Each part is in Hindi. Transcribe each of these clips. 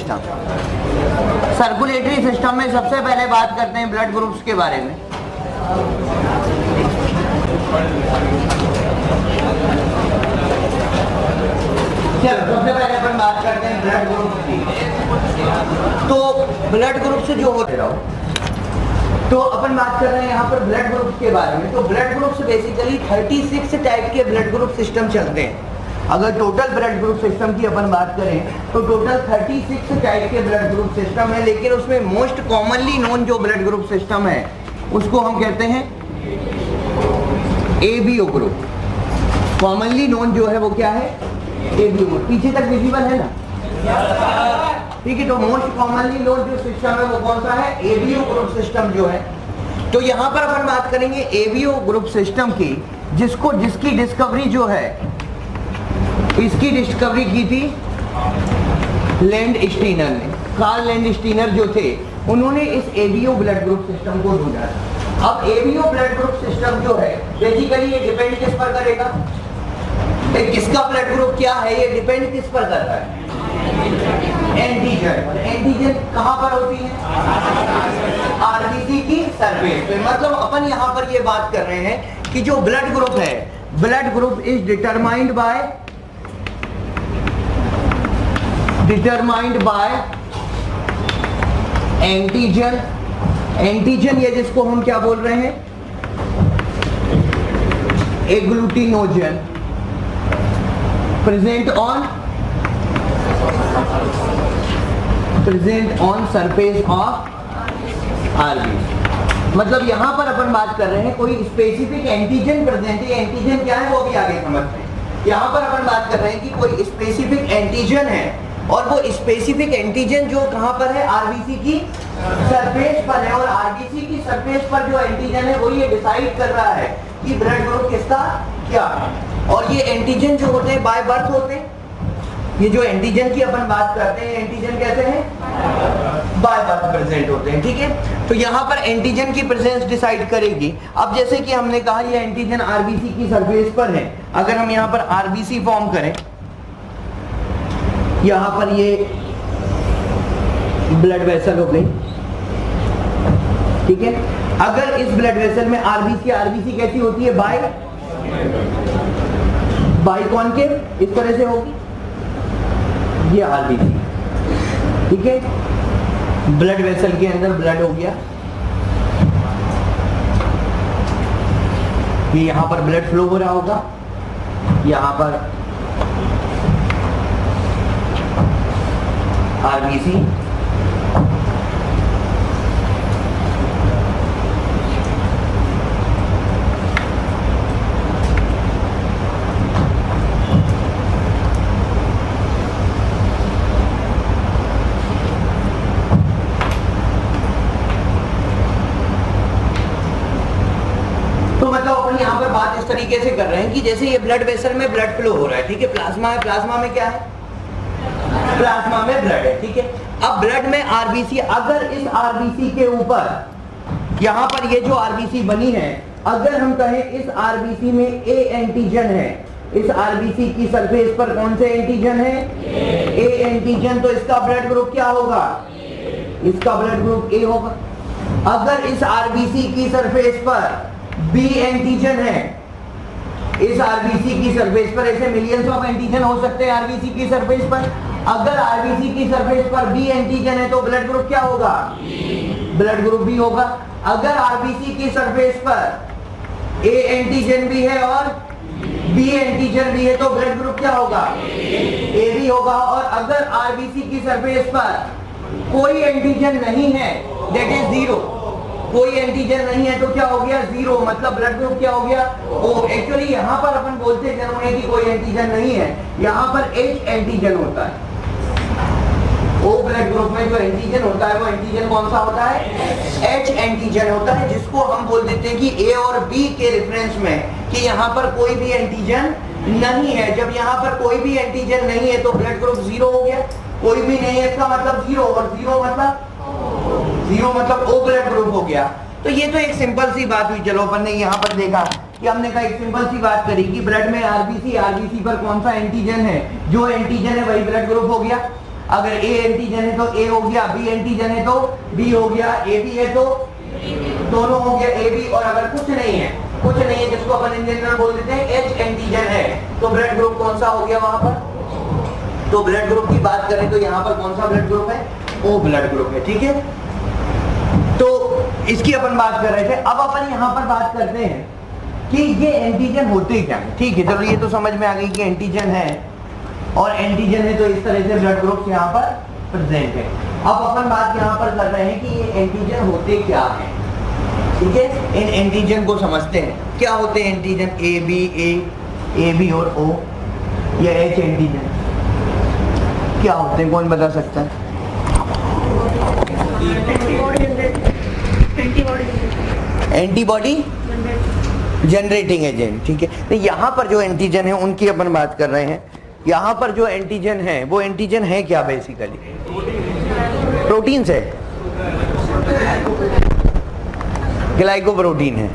सिस्टम। सर्कुलेटरी सिस्टम में सबसे पहले बात करते हैं ब्लड ग्रुप्स के बारे में। सबसे पहले अपन बात करते हैं ब्लड ग्रुप की। तो ब्लड ग्रुप से जो होते रहो, तो अपन बात कर रहे हैं यहाँ पर ब्लड ग्रुप के बारे में। तो ब्लड ग्रुप से बेसिकली 36 टाइप के ब्लड ग्रुप सिस्टम चलते हैं। अगर टोटल ब्लड ग्रुप सिस्टम की अपन बात करें तो टोटल 36 टाइप के ब्लड ग्रुप सिस्टम है, लेकिन उसमें मोस्ट कॉमनली नोन जो ब्लड ग्रुप सिस्टम है उसको हम कहते हैं एबीओ ग्रुप। कॉमनली नोन जो है वो क्या है? ABO group. पीछे तक विजिबल है ना? ठीक है। तो मोस्ट कॉमनली नोन जो सिस्टम है वो कौन सा है? एबीओ ग्रुप सिस्टम जो है। तो यहाँ पर अपन बात करेंगे एबीओ ग्रुप सिस्टम की, जिसकी डिस्कवरी जो है, इसकी डिस्कवरी की थी लैंडस्टीनर ने। कार्ल लैंडस्टीनर जो थे उन्होंने इस एबीओ ब्लड ग्रुप सिस्टम को ढूंढा था। अब एबीओ ब्लड ग्रुप सिस्टम जो है बेसिकली ये डिपेंड किस पर करेगा? किसका ब्लड ग्रुप क्या है ये डिपेंड किस पर करता है? एंटीजन। एंटीजन कहां पर होती है? आरबीसी की सरफेस पे। मतलब अपन यहां पर ये बात कर रहे हैं कि जो ब्लड ग्रुप है, blood group is determined by antigen. Antigen ये जिसको हम क्या बोल रहे हैं? Agglutinogen present on surface of RBC. मतलब यहां पर अपन बात कर रहे हैं कोई स्पेसिफिक एंटीजन प्रेजेंट है। एंटीजन क्या है वो भी आगे समझते हैं। यहां पर अपन बात कर रहे हैं कि कोई स्पेसिफिक एंटीजन है और वो स्पेसिफिक एंटीजन जो कहां पर है? आरबीसी की सरफेस पर है। और आरबीसी की सरफेस पर जो एंटीजन है वो ये डिसाइड कर रहा है कि ब्लड ग्रुप किसका क्या है। और ये एंटीजन जो होते हैं बाय बर्थ होते हैं। ये जो एंटीजन की अपन बात करते हैं, एंटीजन कहते हैं बाय बर्थ प्रेजेंट होते हैं। ठीक है। तो यहाँ पर एंटीजन की प्रेजेंस डिसाइड करेगी। अब जैसे कि हमने कहा ये एंटीजन आरबीसी की सरफेस पर है। अगर हम यहाँ पर आरबीसी फॉर्म करें, यहाँ पर ये ब्लड वेसल हो गई। ठीक है। अगर इस ब्लड वेसल में आरबीसी कैसी होती है? बाई कॉनकेव, इस तरह से होगी ये आरबीसी। ठीक है। ब्लड वेसल के अंदर ब्लड हो गया, ये यहां पर ब्लड फ्लो हो रहा होगा, यहां पर आरबीसी। तरीके से कर रहे हैं कि जैसे ये ब्लड वेसल में ब्लड फ्लो हो रहा है। ठीक है। प्लाज्मा है, प्लाज्मा में क्या है? प्लाज्मा में ब्लड है। ठीक है। अब ब्लड में आरबीसी, अगर इस आरबीसी के ऊपर यहाँ पर ये जो आरबीसी बनी है, अगर हम कहें इस आरबीसी में ए एंटीजन है, इस आरबीसी की सरफेस पर कौन से एंटीजन है? A antigen. तो इसका ब्लड ग्रुप क्या होगा? इसका ब्लड ग्रुप ए होगा। अगर इस आरबीसी की सरफेस पर बी एंटीजन है, इस आरबीसी की सरफेस पर ऐसे मिलियंस ऑफ एंटीजन हो सकते हैं आरबीसी की सरफेस पर। अगर आरबीसी की सरफेस पर बी एंटीजन है तो ब्लड ग्रुप क्या होगा? ब्लड ग्रुप बी होगा। अगर आरबीसी की सरफेस पर ए एंटीजन भी है और बी एंटीजन भी है तो ब्लड ग्रुप क्या होगा? ए भी होगा। और अगर आरबीसी की सरफेस पर कोई एंटीजन नहीं है, दैट इज जीरो, कोई एंटीजन नहीं है तो क्या हो गया? जीरो। मतलब ब्लड ग्रुप क्या हो गया? ओ। एक्चुअली यहाँ पर अपन बोलते जरूर है कि कोई एंटीजन नहीं है, यहाँ पर एच एंटीजन होता है। ओ ब्लड ग्रुप में जो एंटीजन होता है वो एंटीजन कौन सा होता है? एच एंटीजन होता है, जिसको हम बोल देते हैं कि ए और बी के रेफरेंस में कि यहाँ पर कोई भी एंटीजन नहीं है। जब यहाँ पर कोई भी एंटीजन नहीं है तो ब्लड ग्रुप जीरो हो गया। कोई भी नहीं है इसका मतलब जीरो, और जीरो मतलब ओ ब्लड ग्रुप हो गया। तो ये तो एक सिंपल सी बात हुई। चलो अपन ने यहाँ पर देखा कि हमने कहा एक सिंपल सी बात करी कि ब्लड में आरबीसी पर कौन सा एंटीजन है, जो एंटीजन है वही ब्लड ग्रुप हो गया। अगर ए एंटीजन है तो ए हो गया, बी एंटीजन है तो बी हो गया, ए बी है तो दोनों हो गया ए बी। और अगर कुछ नहीं है जिसको अपन इन जनरल बोल देते हैं एच एंटीजन है, तो ब्लड ग्रुप कौन सा हो गया वहां पर? तो ब्लड ग्रुप की बात करें तो यहाँ पर कौन सा ब्लड ग्रुप है? ओ ब्लड ग्रुप है, ठीक है। तो इसकी अपन बात कर रहे थे। अब अपन यहाँ पर बात करते हैं कि ये एंटीजन होते क्या है। ठीक है, चलो ये तो समझ में आ गई कि एंटीजन है, और एंटीजन है तो इस तरह से ब्लड ग्रुप यहाँ पर प्रेजेंट है। अब अपन बात यहाँ पर कर रहे हैं कि ये एंटीजन होते क्या है, ठीक है। इन एंटीजन को समझते हैं, क्या होते हैं एंटीजन? ए बी और ओ, या एच एंटीजन क्या होते हैं, कौन बता सकता है? एंटीबॉडी जनरेटिंग एजेंट, ठीक है। तो यहाँ पर जो एंटीजन है उनकी अपन बात कर रहे हैं। यहाँ पर जो एंटीजन है वो एंटीजन है क्या? बेसिकली प्रोटीन से, ग्लाइकोप्रोटीन है।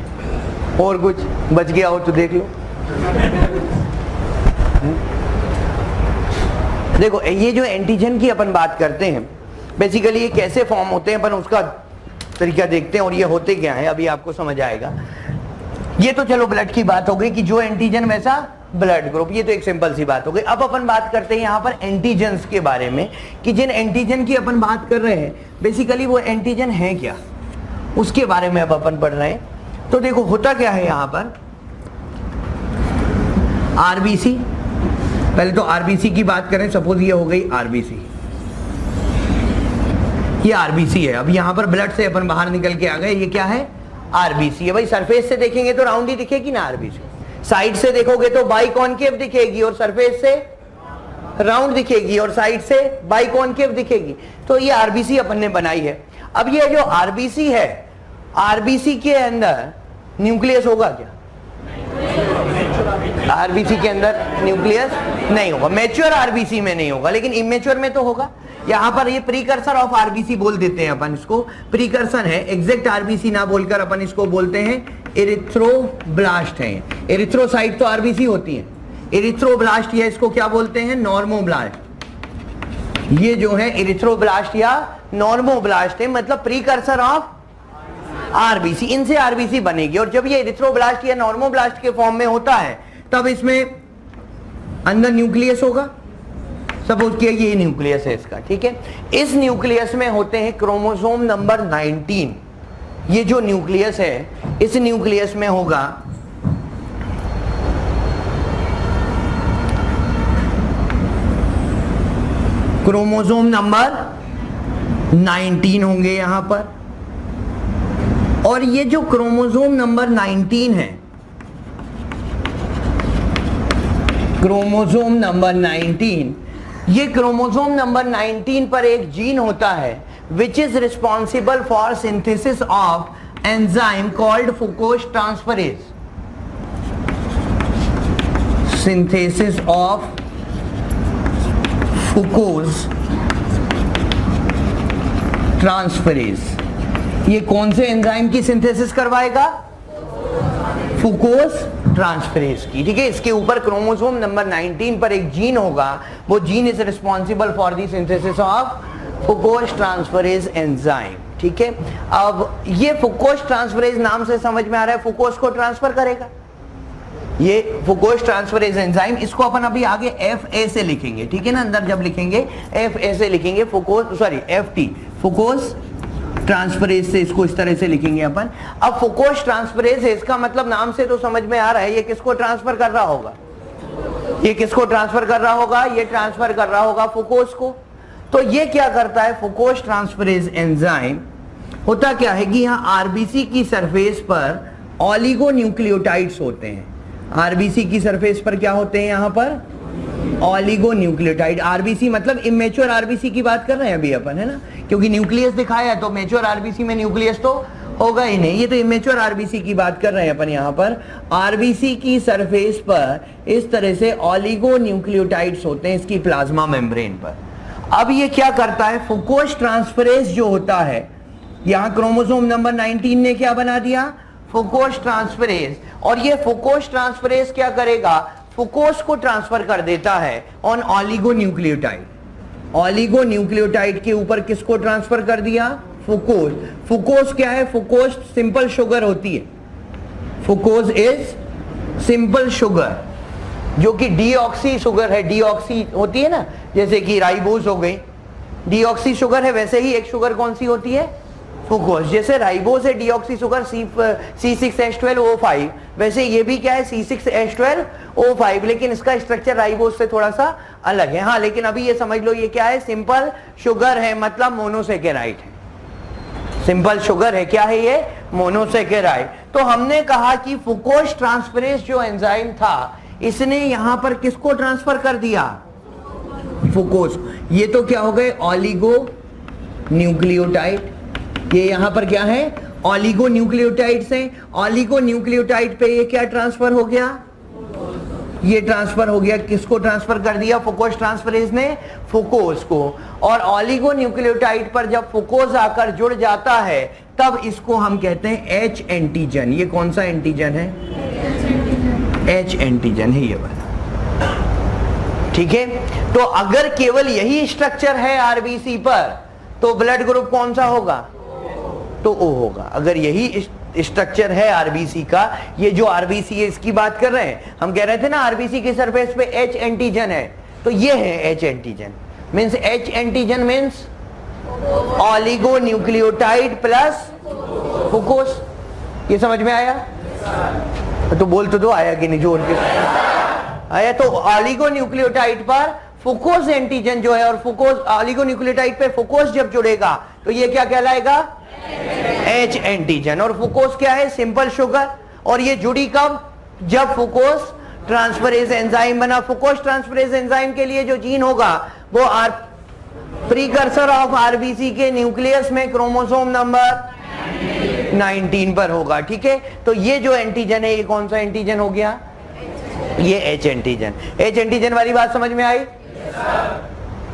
और कुछ बच गया हो तो देख लो। देखो ये जो एंटीजन की अपन बात करते हैं, बेसिकली ये कैसे फॉर्म होते हैं अपन उसका तरीका देखते हैं, और ये होते क्या है अभी आपको समझ आएगा। ये तो चलो ब्लड की बात हो गई कि जो एंटीजन वैसा ब्लड ग्रुप, ये तो एक सिंपल सी बात हो गई। अब अपन बात करते हैं यहाँ पर एंटीजन्स के बारे में, कि जिन एंटीजन की अपन बात कर रहे हैं बेसिकली वो एंटीजन है क्या, उसके बारे में अब अपन पढ़ रहे हैं। तो देखो होता क्या है यहाँ पर, आरबीसी, पहले तो आरबीसी की बात करें। सपोज ये हो गई आरबीसी, ये आरबीसी है। अब यहाँ पर ब्लड से अपन बाहर निकल के आ गए, ये क्या है? आरबीसी है। भाई सरफेस से देखेंगे तो राउंड ही दिखेगी ना आरबीसी, साइड से देखोगे तो बाइकॉनकेव दिखेगी, और सरफेस से राउंड दिखेगी, और साइड से बाइकॉनकेव दिखेगी। तो ये आरबीसी अपन ने बनाई है। अब ये जो आरबीसी है, आरबीसी के अंदर न्यूक्लियस होगा क्या? आरबीसी के अंदर न्यूक्लियस नहीं होगा, मैच्योर आरबीसी में नहीं होगा, लेकिन इमेच्योर में तो होगा। यहाँ पर ये प्रीकर्सर ऑफ आरबीसी बोल देते हैं अपन इसको, प्रीकर्सर है। एग्जैक्ट आरबीसी ना बोलकर अपन इसको बोलते हैं एरिथ्रोब्लास्ट है। एरिथ्रोसाइट तो आरबीसी होती है, एरिथ्रोब्लास्ट या इसको क्या बोलते हैं? नॉर्मोब्लास्ट। ये जो है एरिथ्रोब्लास्ट या नॉर्मोब्लास्ट है, मतलब प्रीकर्सर ऑफ आरबीसी। इनसे आरबीसी बनेगी, और जब ये एरिथ्रोब्लास्ट या नॉर्मोब्लास्ट के फॉर्म में होता है तब इसमें अंदर न्यूक्लियस होगा। सपोज किया ये न्यूक्लियस है इसका, ठीक है। इस न्यूक्लियस में होते हैं क्रोमोसोम नंबर 19। ये जो न्यूक्लियस है, इस न्यूक्लियस में होगा क्रोमोसोम नंबर 19 होंगे यहां पर। और ये जो क्रोमोसोम नंबर 19 है, क्रोमोसोम नंबर 19, ये क्रोमोसोम नंबर 19 पर एक जीन होता है which is responsible for synthesis of enzyme called fucose transferase. Synthesis of fucose transferase. ये कौन से एंजाइम की सिंथेसिस करवाएगा? फुकोस ट्रांसफरेज की, ठीक है। इसके ऊपर क्रोमोसोम नंबर 19 पर एक जीन होगा, वो gene is responsible for the synthesis of fucose transferase enzyme, ठीक है। अब ये फुकोस ट्रांसफरेज नाम से समझ में आ रहा है फुकोस को ट्रांसफर करेगा। ये फुकोस ट्रांसफरेज एंजाइम, इसको अपन अभी आगे FA से लिखेंगे, ठीक है ना। अंदर जब लिखेंगे FA से लिखेंगे, फुकोस सॉरी FT, फुकोस ट्रांसफरेज से इसको इस तरह से लिखेंगे अपन। अब फुकोस ट्रांसफरेज है, इसका मतलब नाम से तो समझ में आ रहा है ये किसको ट्रांसफर कर रहा होगा? ये किसको ट्रांसफर कर रहा होगा? ये ट्रांसफर कर रहा होगा फुकोस को। तो ये क्या करता है? फुकोस ट्रांसफरेज एंजाइम होता क्या है कि यहाँ आरबीसी की सरफेस पर ऑलिगोन्यूक्लियोटाइड्स होते हैं। आरबीसी की सरफेस पर क्या होते हैं? यहाँ पर ऑलिगोन्यूक्लियोटाइड। आरबीसी मतलब इमेच्योर आरबीसी की बात कर रहे हैं अभी अपन, है ना, क्योंकि न्यूक्लियस दिखाया है तो मैच्योर आरबीसी में न्यूक्लियस तो होगा ही नहीं। ये तो इमेच्योर आरबीसी की बात कर रहे हैं अपन। यहाँ पर आरबीसी की सरफेस पर इस तरह से ऑलिगोन्यूक्लियोटाइड्स होते हैं इसकी प्लाज्मा मेम्ब्रेन पर। अब ये क्या करता है? फुकोस ट्रांसफरेज जो होता है, यहाँ क्रोमोसोम नंबर 19 ने क्या बना दिया? फुकोस ट्रांसफरेज। और ये फुकोस ट्रांसफरेज क्या करेगा? फुकोस को ट्रांसफर कर देता है ऑन ऑलिगोन्यूक्लियोटाइड। ऑलिगो न्यूक्लियोटाइड के ऊपर किसको ट्रांसफर कर दिया? फ्रुक्टोज। फ्रुक्टोज क्या है? फ्रुक्टोज सिंपल शुगर होती है। फ्रुक्टोज इज सिंपल शुगर, जो कि डीऑक्सी शुगर है। डीऑक्सी होती है ना, जैसे कि राइबोज हो गई, डीऑक्सी शुगर है। वैसे ही एक शुगर कौन सी होती है? फ्रुक्टोज। जैसे राइबोज है डीऑक्सी शुगर C6H12O5, वैसे ये भी क्या है? C6H12O5, लेकिन इसका स्ट्रक्चर राइबोज से थोड़ा सा अलग है। हाँ, लेकिन अभी ये समझ लो ये क्या है? सिंपल शुगर है, मतलब मोनोसेकेराइड है। सिंपल शुगर है, क्या है ये? मोनोसेकेराइड। तो हमने कहा कि फ्रुक्टोज ट्रांसफरेज जो एंजाइम था, इसने यहां पर किसको ट्रांसफर कर दिया? फ्रुक्टोज। ये तो क्या हो गए? Oligo nucleotide. ये यहां पर क्या है? ऑलिगो न्यूक्लियोटाइड्स हैं। ऑलिगो न्यूक्लियोटाइड पे ये क्या ट्रांसफर हो गया? ये ट्रांसफर हो गया। किसको ट्रांसफर कर दिया? फ्रुक्टोज ट्रांसफरेज ने फ्रुक्टोज को। और ऑलिगो न्यूक्लियोटाइड पर जब फ्रुक्टोज आकर जुड़ जाता है, तब इसको हम कहते हैं H एंटीजन। ये कौन सा एंटीजन है? H एंटीजन है ये वाला। ठीक है, तो अगर केवल यही स्ट्रक्चर है आरबीसी पर, तो ब्लड ग्रुप कौन सा होगा? तो O होगा। अगर यही स्ट्रक्चर है आरबीसी का, ये जो आरबीसी है इसकी बात कर रहे हैं, हम कह रहे थे ना आरबीसी के सरफेस पे H एंटीजन है, तो ये है H antigen. Means H antigen means oligo nucleotide plus fructose. ये समझ में आया? तो बोल तो दो, आया कि नहीं? जोर के आया। तो ऑलिगो न्यूक्लियोटाइड पर फ्रुक्टोज एंटीजन जो है, और फ्रुक्टोज ऑलिगो न्यूक्लियोटाइड पे फ्रुक्टोज जब जुड़ेगा तो ये क्या कहलाएगा? H antigen. और फ्रुक्टोज क्या है? Simple sugar. और ये जुड़ी कब? जब फ्रुक्टोज ट्रांसफरेज एंजाइम बना। फ्रुक्टोज ट्रांसफरेज एंजाइम के लिए जो जीन होगा वो प्रीकर्सर ऑफ आरबीसी के न्यूक्लियस में क्रोमोसोम नंबर 19 पर होगा। ठीक है, तो ये जो एंटीजन है, ये कौन सा एंटीजन हो गया? ये H एंटीजन। H एंटीजन वाली बात समझ में आई?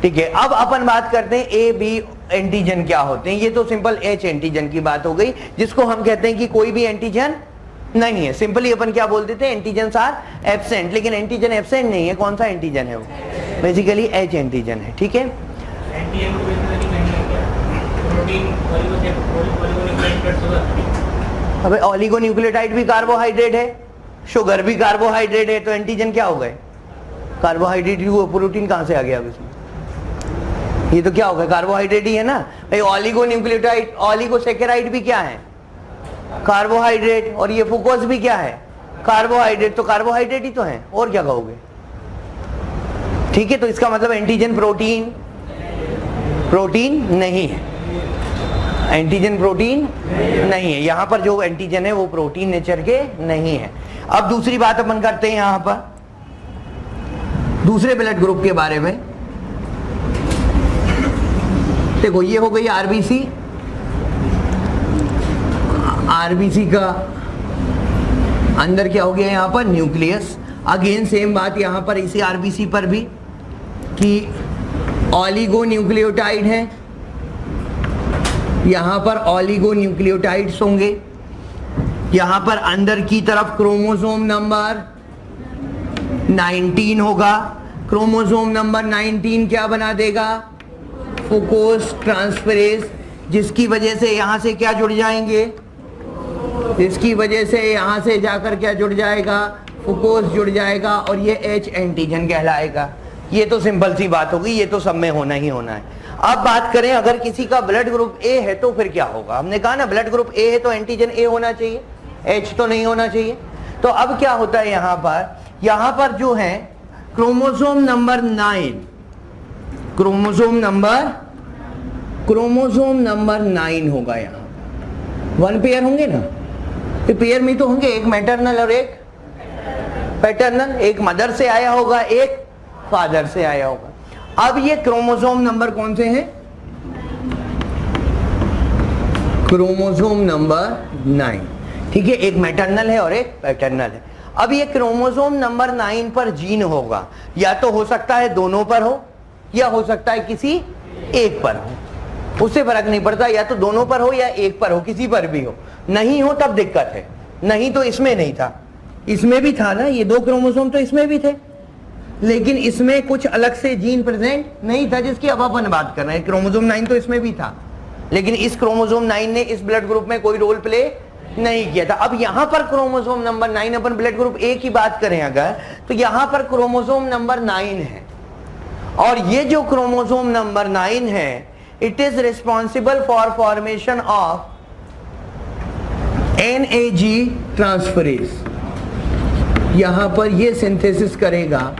ठीक है, अब अपन बात करते हैं A B एंटीजन क्या होते हैं। ये तो सिंपल H एंटीजन की बात हो गई, जिसको हम कहते हैं कि कोई भी एंटीजन नहीं है। सिंपली अपन क्या बोल देते हैं? Antigen are absent. लेकिन एंटीजन एब्सेंट नहीं है। कौन सा एंटीजन है वो? बेसिकली H एंटीजन है। ठीक है, अबे ऑलिगो न्यूक्लियोटाइड भी कार्बोहाइड्रेट है, शुगर भी कार्बोहाइड्रेट है, तो एंटीजन क्या हो गए? कार्बोहाइड्रेट। प्रोटीन कहां से आ गया अब इसमें? ये तो क्या हो गया? कार्बोहाइड्रेट ही है ना भाई। ऑलिगो न्यूक्लियोटाइड, ऑलिगोसेकेराइड भी क्या है? कार्बोहाइड्रेट। और ये फ्रुक्टोज भी क्या है? कार्बोहाइड्रेट। तो कार्बोहाइड्रेट ही तो है, और क्या कहोगे? ठीक है, तो इसका मतलब एंटीजन प्रोटीन नहीं है। एंटीजन प्रोटीन नहीं है। यहां पर जो एंटीजन है वो प्रोटीन नेचर के नहीं है। अब दूसरी बात अपन करते हैं यहां पर दूसरे ब्लड ग्रुप के बारे में। देखो, ये हो गई आरबीसी। आरबीसी का अंदर क्या हो गया? यहां पर न्यूक्लियस। अगेन सेम बात यहां पर इसी आरबीसी पर भी कि ऑलिगो न्यूक्लियोटाइड है, यहां पर ऑलिगो न्यूक्लियोटाइड्स होंगे। यहां पर अंदर की तरफ क्रोमोसोम नंबर 19 होगा। क्रोमोसोम नंबर 19 क्या बना देगा? फ्रुक्टोज ट्रांसफरेज, जिसकी वजह से यहां से क्या जुड़ जाएंगे? इसकी वजह से यहां से जाकर क्या जुड़ जाएगा? फ्रुक्टोज जुड़ जाएगा, और ये H एंटीजन कहलाएगा। ये तो सिंपल सी बात होगी, ये तो सब में होना ही होना है। अब बात करें, अगर किसी का ब्लड ग्रुप A है तो फिर क्या होगा? हमने कहा ना ब्लड ग्रुप A है तो एंटीजन A होना चाहिए, H तो नहीं होना चाहिए। तो अब क्या होता है यहां पर जो है क्रोमोसोम नंबर 9, क्रोमोसोम नंबर 9 होगा। यहां 1 पेयर होंगे ना, तो पेयर में तो होंगे, एक मैटरनल और एक पैटर्नल। एक मदर से आया होगा, एक फादर से आया होगा। अब ये क्रोमोसोम नंबर कौन से हैं? Chromosome number 9। ठीक है, एक मैटरनल है और एक पैटर्नल है। अब ये क्रोमोसोम नंबर 9 पर जीन होगा, या तो हो सकता है दोनों पर हो, या हो सकता है किसी एक पर हो, उससे फर्क नहीं पड़ता। या तो दोनों पर हो या एक पर हो, किसी पर भी हो। नहीं हो तब दिक्कत है। नहीं तो इसमें नहीं था, इसमें भी था ना, ये 2 क्रोमोसोम तो इसमें भी थे, लेकिन इसमें कुछ अलग से जीन प्रेजेंट नहीं था जिसकी अब अपन बात कर रहे हैं। क्रोमोसोम 9 तो इसमें भी था, लेकिन इस क्रोमोसोम 9 ने इस ब्लड ग्रुप में कोई रोल प्ले नहीं किया था। अब यहां पर chromosome number 9, upon blood group A की बात करें अगर, तो यहां पर क्रोमोसोम नंबर 9 है, और ये जो क्रोमोसोम नंबर 9 है, it is responsible for formation of NAG transferase. यहां पर ये सिंथेसिस करेगा,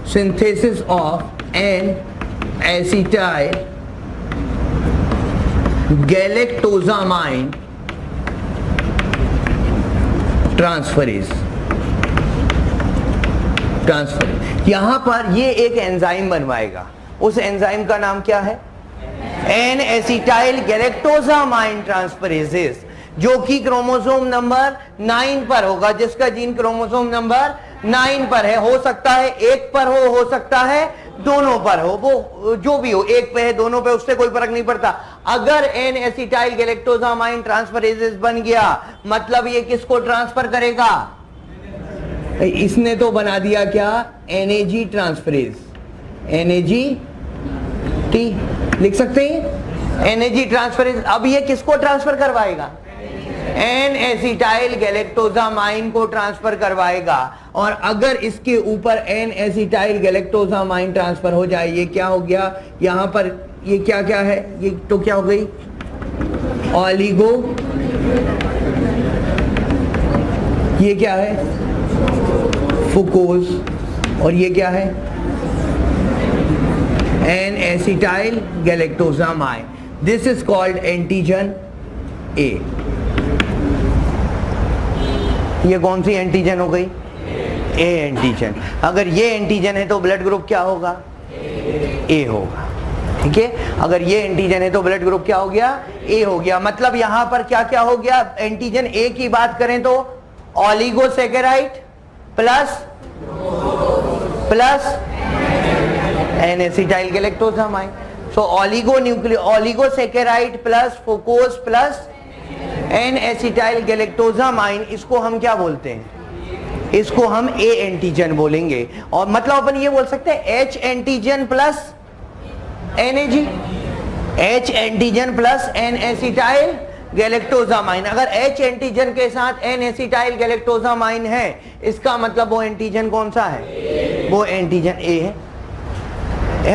सिंथेसिस ऑफ N-एसिटाइल गैलेक्टोजामाइन ट्रांसफरेज। यहां पर ये एक एंजाइम बनवाएगा, उस एंजाइम का नाम क्या है? N-एसिटाइल गैलेक्टोजामाइन ट्रांसफरेजेस, जो कि क्रोमोसोम नंबर 9 पर होगा, जिसका जीन क्रोमोसोम नंबर 9 पर है। हो सकता है एक पर हो सकता है दोनों पर हो, वो जो भी हो, एक पे है दोनों पे, उससे कोई फर्क नहीं पड़ता। अगर N-एसिटाइल गैलेक्टोजामाइन ट्रांसफरेजेस बन गया, मतलब ये किसको ट्रांसफर करेगा? इसने तो बना दिया क्या? NAG ट्रांसफरेज, NAGT लिख सकते हैं, NAG ट्रांसफरेज। अब ये किसको ट्रांसफर करवाएगा? N-एसिटाइल गैलेक्टोजामाइन को ट्रांसफर करवाएगा। और अगर इसके ऊपर N-एसिटाइल गैलेक्टोजामाइन ट्रांसफर हो जाए, ये क्या हो गया? यहां पर ये क्या क्या है? ये तो क्या हो गई? ऑलिगो, ये क्या है? फुकोज, और ये क्या है? N-acetyl galactosamine. This is called antigen A. ये कौन सी एंटीजन हो गई? A antigen. अगर ये एंटीजन है तो ब्लड ग्रुप क्या होगा? ए होगा। ठीक है, अगर ये एंटीजन है तो ब्लड ग्रुप क्या हो गया? ए हो गया। मतलब यहां पर क्या क्या हो गया? एंटीजन ए की बात करें तो ऑलिगोसैकेराइड प्लस N-एसिटाइल गैलेक्टोजामाइन। सो ऑलिगोसैकेराइड प्लस फुकोज प्लस N-एसिटाइल गैलेक्टोजामाइन, इसको हम क्या बोलते हैं? इसको हम ए एंटीजन बोलेंगे। और मतलब अपन ये बोल सकते हैं H antigen plus NAG, H antigen plus N-एसिटाइल galactosamine. अगर H एंटीजन के साथ N-एसिटाइल गैलेक्टोजामाइन है, इसका मतलब वो एंटीजन कौन सा है? वो एंटीजन ए है।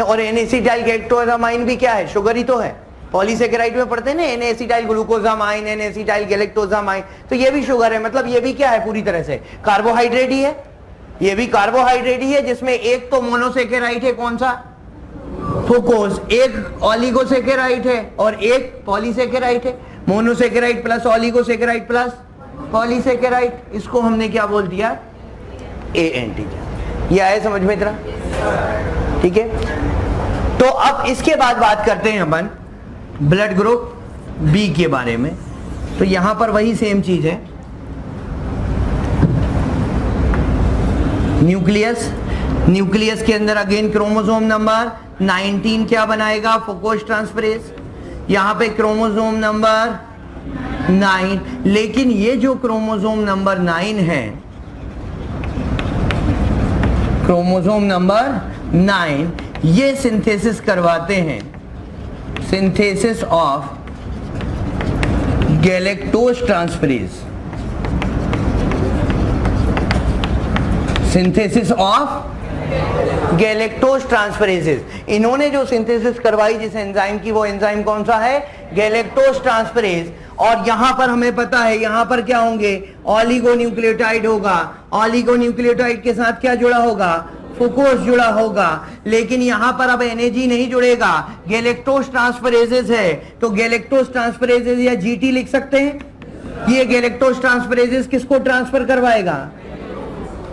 और N-एसिटाइल गैलेक्टोजामाइन भी क्या है? शुगर ही तो है। पॉलीसेकेराइड में पढ़ते हैं ना, N-एसिटाइल ग्लूकोजामाइन, N-एसिटाइल गैलेक्टोजामाइन, तो ये भी शुगर है। मतलब ये भी क्या है? पूरी तरह से कार्बोहाइड्रेट ही है। ये भी कार्बोहाइड्रेट ही है, जिसमें एक तो मोनोसेकेराइड है, कौन सा? फुकोज। एक ऑलिगोसेकेराइड है और एक पॉलीसेकेराइड है। Monosaccharide plus oligosaccharide plus polysaccharide, इसको हमने क्या बोल दिया? A antigen. ये आया समझ में इतना? ठीक है, तो अब इसके बाद बात करते हैं अपन ब्लड ग्रुप बी के बारे में। तो यहां पर वही सेम चीज है, न्यूक्लियस। न्यूक्लियस के अंदर अगेन क्रोमोसोम नंबर 19 क्या बनाएगा? फुकोज ट्रांसफरेज। यहां पे क्रोमोसोम नंबर 9, लेकिन ये जो क्रोमोसोम नंबर 9 है, क्रोमोसोम नंबर 9, ये सिंथेसिस करवाते हैं, synthesis of galactose transferase, synthesis of galactose transferases. इन्होंने जो सिंथेसिस करवाई जिस एंजाइम की, वो एंजाइम कौन सा है? Galactose transferase. और यहां पर हमें पता है, यहां पर क्या होंगे? ऑलिगोन्यूक्लियोटाइड होगा। ऑलिगोन्यूक्लियोटाइड के साथ क्या जुड़ा होगा? फुकोज जुड़ा होगा। लेकिन यहां पर अब NAG नहीं जुड़ेगा, गैलेक्टोज ट्रांसफरेजेस है, तो गैलेक्टोज ट्रांसफरेजेस या GT लिख सकते हैं। ये गैलेक्टोज ट्रांसफरेजेस किसको ट्रांसफर करवाएगा?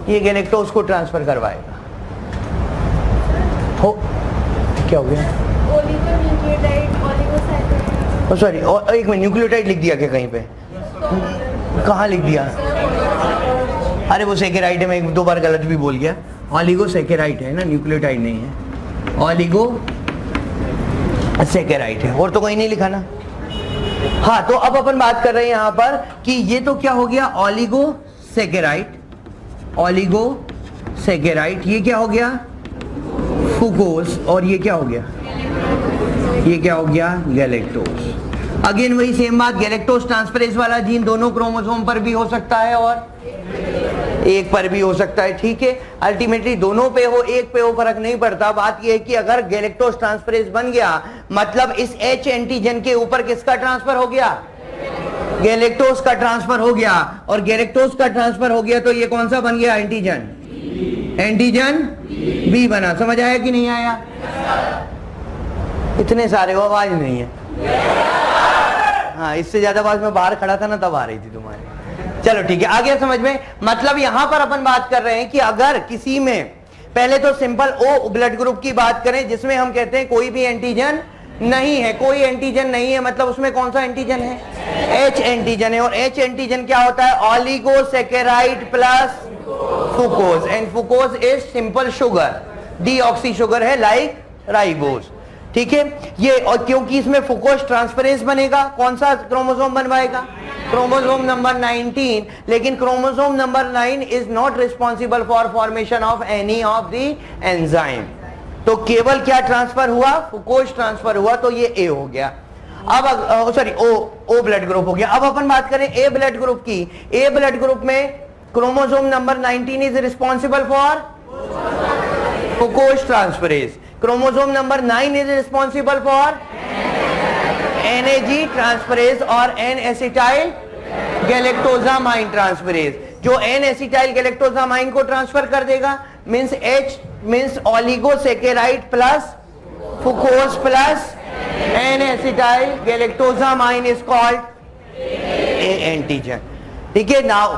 ये गैलेक्टोज को ट्रांसफर करवाएगा। हो क्या हो गया? सॉरी, एक मिनट, न्यूक्लियोटाइड लिख दिया क्या कहीं पे? कहाँ लिख दिया? अरे वो सेकेराइड है, मैं एक दो बार गलत भी बोल गया। ऑलिगोसेकेराइड है ना, न्यूक्लियोटाइड नहीं है, ऑलिगोसेकेराइड है, और तो कहीं नहीं लिखा ना। हाँ, तो अब अपन बात कर रहे हैं यहां पर कि ये तो क्या हो गया? Oligosaccharide, oligosaccharide. ये क्या हो गया? फुकोज, और ये क्या हो गया, ये क्या हो गया, गैलेक्टोज। अगेन वही सेम बात, गैलेक्टोज ट्रांसफरेज वाला जीन दोनों क्रोमोसोम पर भी हो सकता है और एक पर भी हो सकता है, ठीक है। अल्टीमेटली दोनों पे हो एक पे हो फर्क नहीं पड़ता। बात यह है कि अगर गैलेक्टोज ट्रांसफरेज बन गया मतलब इस H एंटीजन के ऊपर किसका ट्रांसफर हो गया, गैलेक्टोज का ट्रांसफर हो गया, और गैलेक्टोज का ट्रांसफर हो गया तो ये कौन सा बन गया, एंटीजन, एंटीजन बी बना। समझ आया कि नहीं आया? इतने सारे हो, आवाज नहीं है। हाँ, इससे ज्यादा आवाज में बाहर खड़ा था ना तब आ रही थी तुम्हारी। चलो ठीक है, आ गया समझ में। मतलब यहां पर अपन बात कर रहे हैं कि अगर किसी में, पहले तो सिंपल ओ ब्लड ग्रुप की बात करें जिसमें हम कहते हैं कोई भी एंटीजन नहीं है, कोई एंटीजन नहीं है, मतलब उसमें कौन सा एंटीजन है, H एंटीजन है। और H एंटीजन क्या होता है, oligosaccharide plus fucose, and fucose is simple sugar, deoxy sugar है लाइक राइबोज, ठीक है ये। और क्योंकि इसमें फुकोज ट्रांसफरेंस बनेगा, कौन सा क्रोमोसोम बनवाएगा, क्रोमोसोम नंबर 19, लेकिन chromosome number 9 is not responsible for formation of any of the enzyme. तो केवल क्या ट्रांसफर हुआ, फुकोज ट्रांसफर हुआ, तो ये ए हो गया। अब सॉरी ओ ब्लड ग्रुप हो गया। अब अपन बात करें ए ब्लड ग्रुप की। ए ब्लड ग्रुप में chromosome number 19 is responsible for fucose transferase, chromosome number 9 is responsible for NAG transferase और N-एसिटाइल गैलेक्टोजामाइन ट्रांसफरेज। जो N-एसिटाइल गैलेक्टोजामाइन को ट्रांसफर कर देगा means H means oligosaccharide plus fucose plus N-एसिटाइल galactosamine is called A antigen, ठीक है। नाउ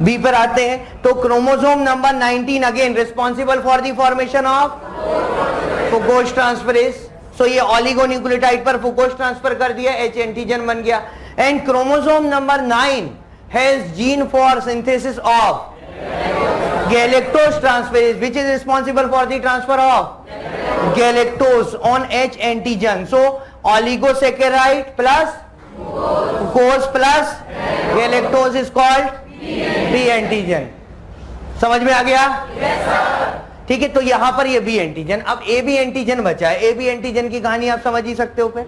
बी पर आते हैं। तो chromosome number 19 again responsible for the formation of fucose transferase. So ये ऑलिगोन्यूक्लियोटाइड पर फुकोज ट्रांसफर कर दिया, H एंटीजन बन गया। And chromosome number 9 has gene for synthesis of galactose transferase which is responsible for the transfer of galactose on H antigen. So oligosaccharide plus fucose plus galactose is called B antigen. समझ में आ गया? ठीक है, तो यहां पर ये बी एंटीजन। अब ए बी एंटीजन बचा है। ए बी एंटीजन की कहानी आप समझ ही सकते हो पे।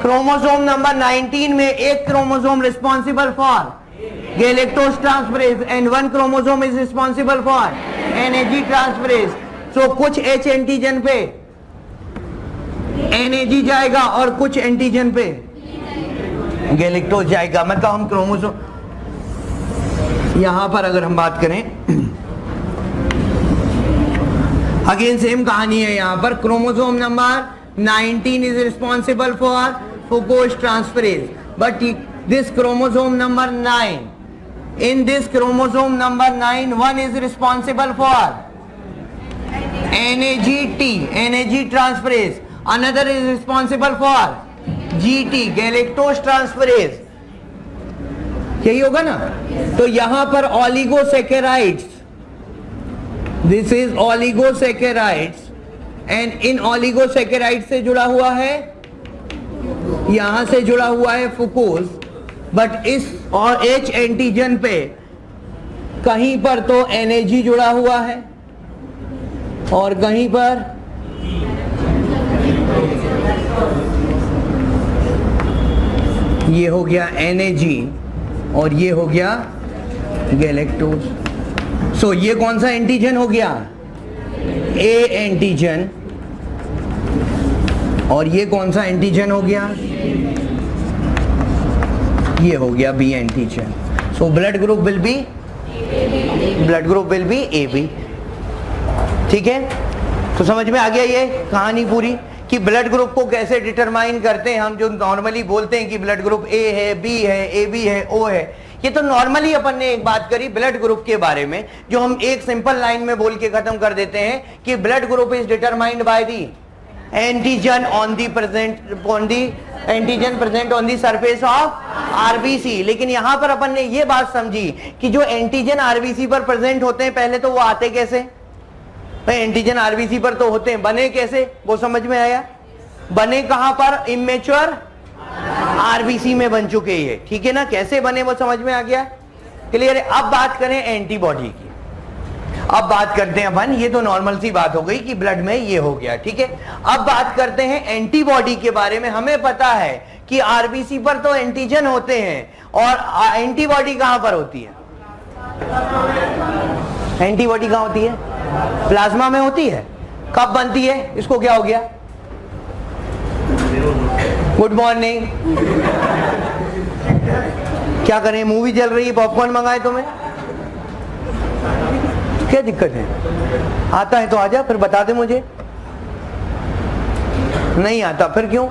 क्रोमोसोम नंबर 19 में एक chromosome responsible for galactose transferase and one chromosome is responsible for NAG transferase. So कुछ H एंटीजन पे NAG जाएगा और कुछ एंटीजन पे गैलेक्टोज जाएगा। मतलब हम क्रोमोसोम, यहां पर अगर हम बात करें अगेन सेम कहानी है। यहां पर chromosome number 19 is responsible for fucose transferase, but this chromosome number 9, in this chromosome number 9 one is responsible for NAG transferase, another is responsible for GT galactose transferase. यही होगा ना? तो यहां पर ऑलिगोसैकेराइड्स, दिस इज ऑलिगोसैकेराइड्स, एंड इन ऑलिगोसैकेराइड से जुड़ा हुआ है, यहां से जुड़ा हुआ है फुकोज, बट इस और H एंटीजन पे कहीं पर तो NAG जुड़ा हुआ है और कहीं पर ये हो गया NAG और ये हो गया गैलेक्टोज। सो ये कौन सा एंटीजन हो गया? A antigen. और ये कौन सा एंटीजन हो गया? ये हो गया B antigen. So blood group will be AB। ठीक है, तो समझ में आ गया ये कहानी पूरी कि ब्लड ग्रुप को कैसे डिटरमाइन करते हैं हम। जो नॉर्मली बोलते हैं कि ब्लड ग्रुप A है, B है, AB है, O है, ये तो नॉर्मली अपन ने एक बात करी ब्लड ग्रुप के बारे में, जो हम एक सिंपल लाइन में बोल के खत्म कर देते हैं कि blood group is determined by the antigen on the antigen present on the surface of RBC। लेकिन यहां पर अपन ने ये बात समझी कि जो एंटीजन RBC पर प्रेजेंट होते हैं, पहले तो वो आते कैसे? एंटीजन RBC पर तो होते हैं, बने कैसे वो समझ में आया? बने कहां पर? इमेच्योर RBC में बन चुके हैं, ठीक है ना? कैसे बने वो समझ में आ गया, क्लियर है? अब बात करें एंटीबॉडी की। अब बात करते हैं अपन, ये तो नॉर्मल सी बात हो गई कि ब्लड में ये हो गया, ठीक है। अब बात करते हैं एंटीबॉडी के बारे में। हमें पता है कि आरबीसी पर तो एंटीजन होते हैं और एंटीबॉडी कहां पर होती है? एंटीबॉडी कहां होती है? प्लाज्मा में होती है। कब बनती है? इसको क्या हो गया? Good morning. क्या करें, मूवी चल रही है, पॉपकॉर्न मंगाए तुम्हें? क्या दिक्कत है? आता है तो आजा, फिर बता दे मुझे। नहीं आता फिर क्यों?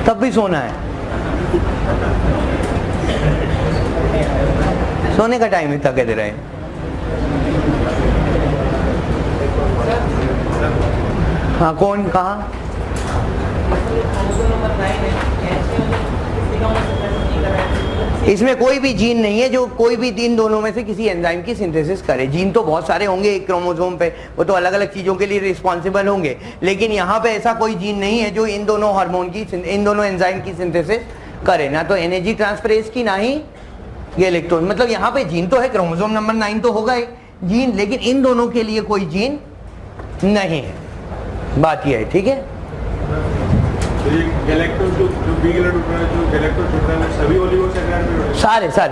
तब भी सोना है। सोने का टाइम इतना कह दे रहे हैं। हाँ कौन, कहाँ? इसमें कोई भी जीन नहीं है जो कोई भी इन दोनों में से किसी एंजाइम की सिंथेसिस करे। जीन तो बहुत सारे होंगे एक क्रोमोसोम पे, वो तो अलग अलग चीजों के लिए रिस्पॉन्सिबल होंगे, लेकिन यहाँ पे ऐसा कोई जीन नहीं है जो इन दोनों हार्मोन की, इन दोनों एंजाइम की सिंथेसिस करे, ना तो एनर्जी ट्रांसफरेज की, ना ही गैलेक्टोज। मतलब यहाँ पे जीन तो है, क्रोमोसोम नंबर 9 तो होगा एक जीन, लेकिन इन दोनों के लिए कोई जीन नहीं है। बात यह है, ठीक है।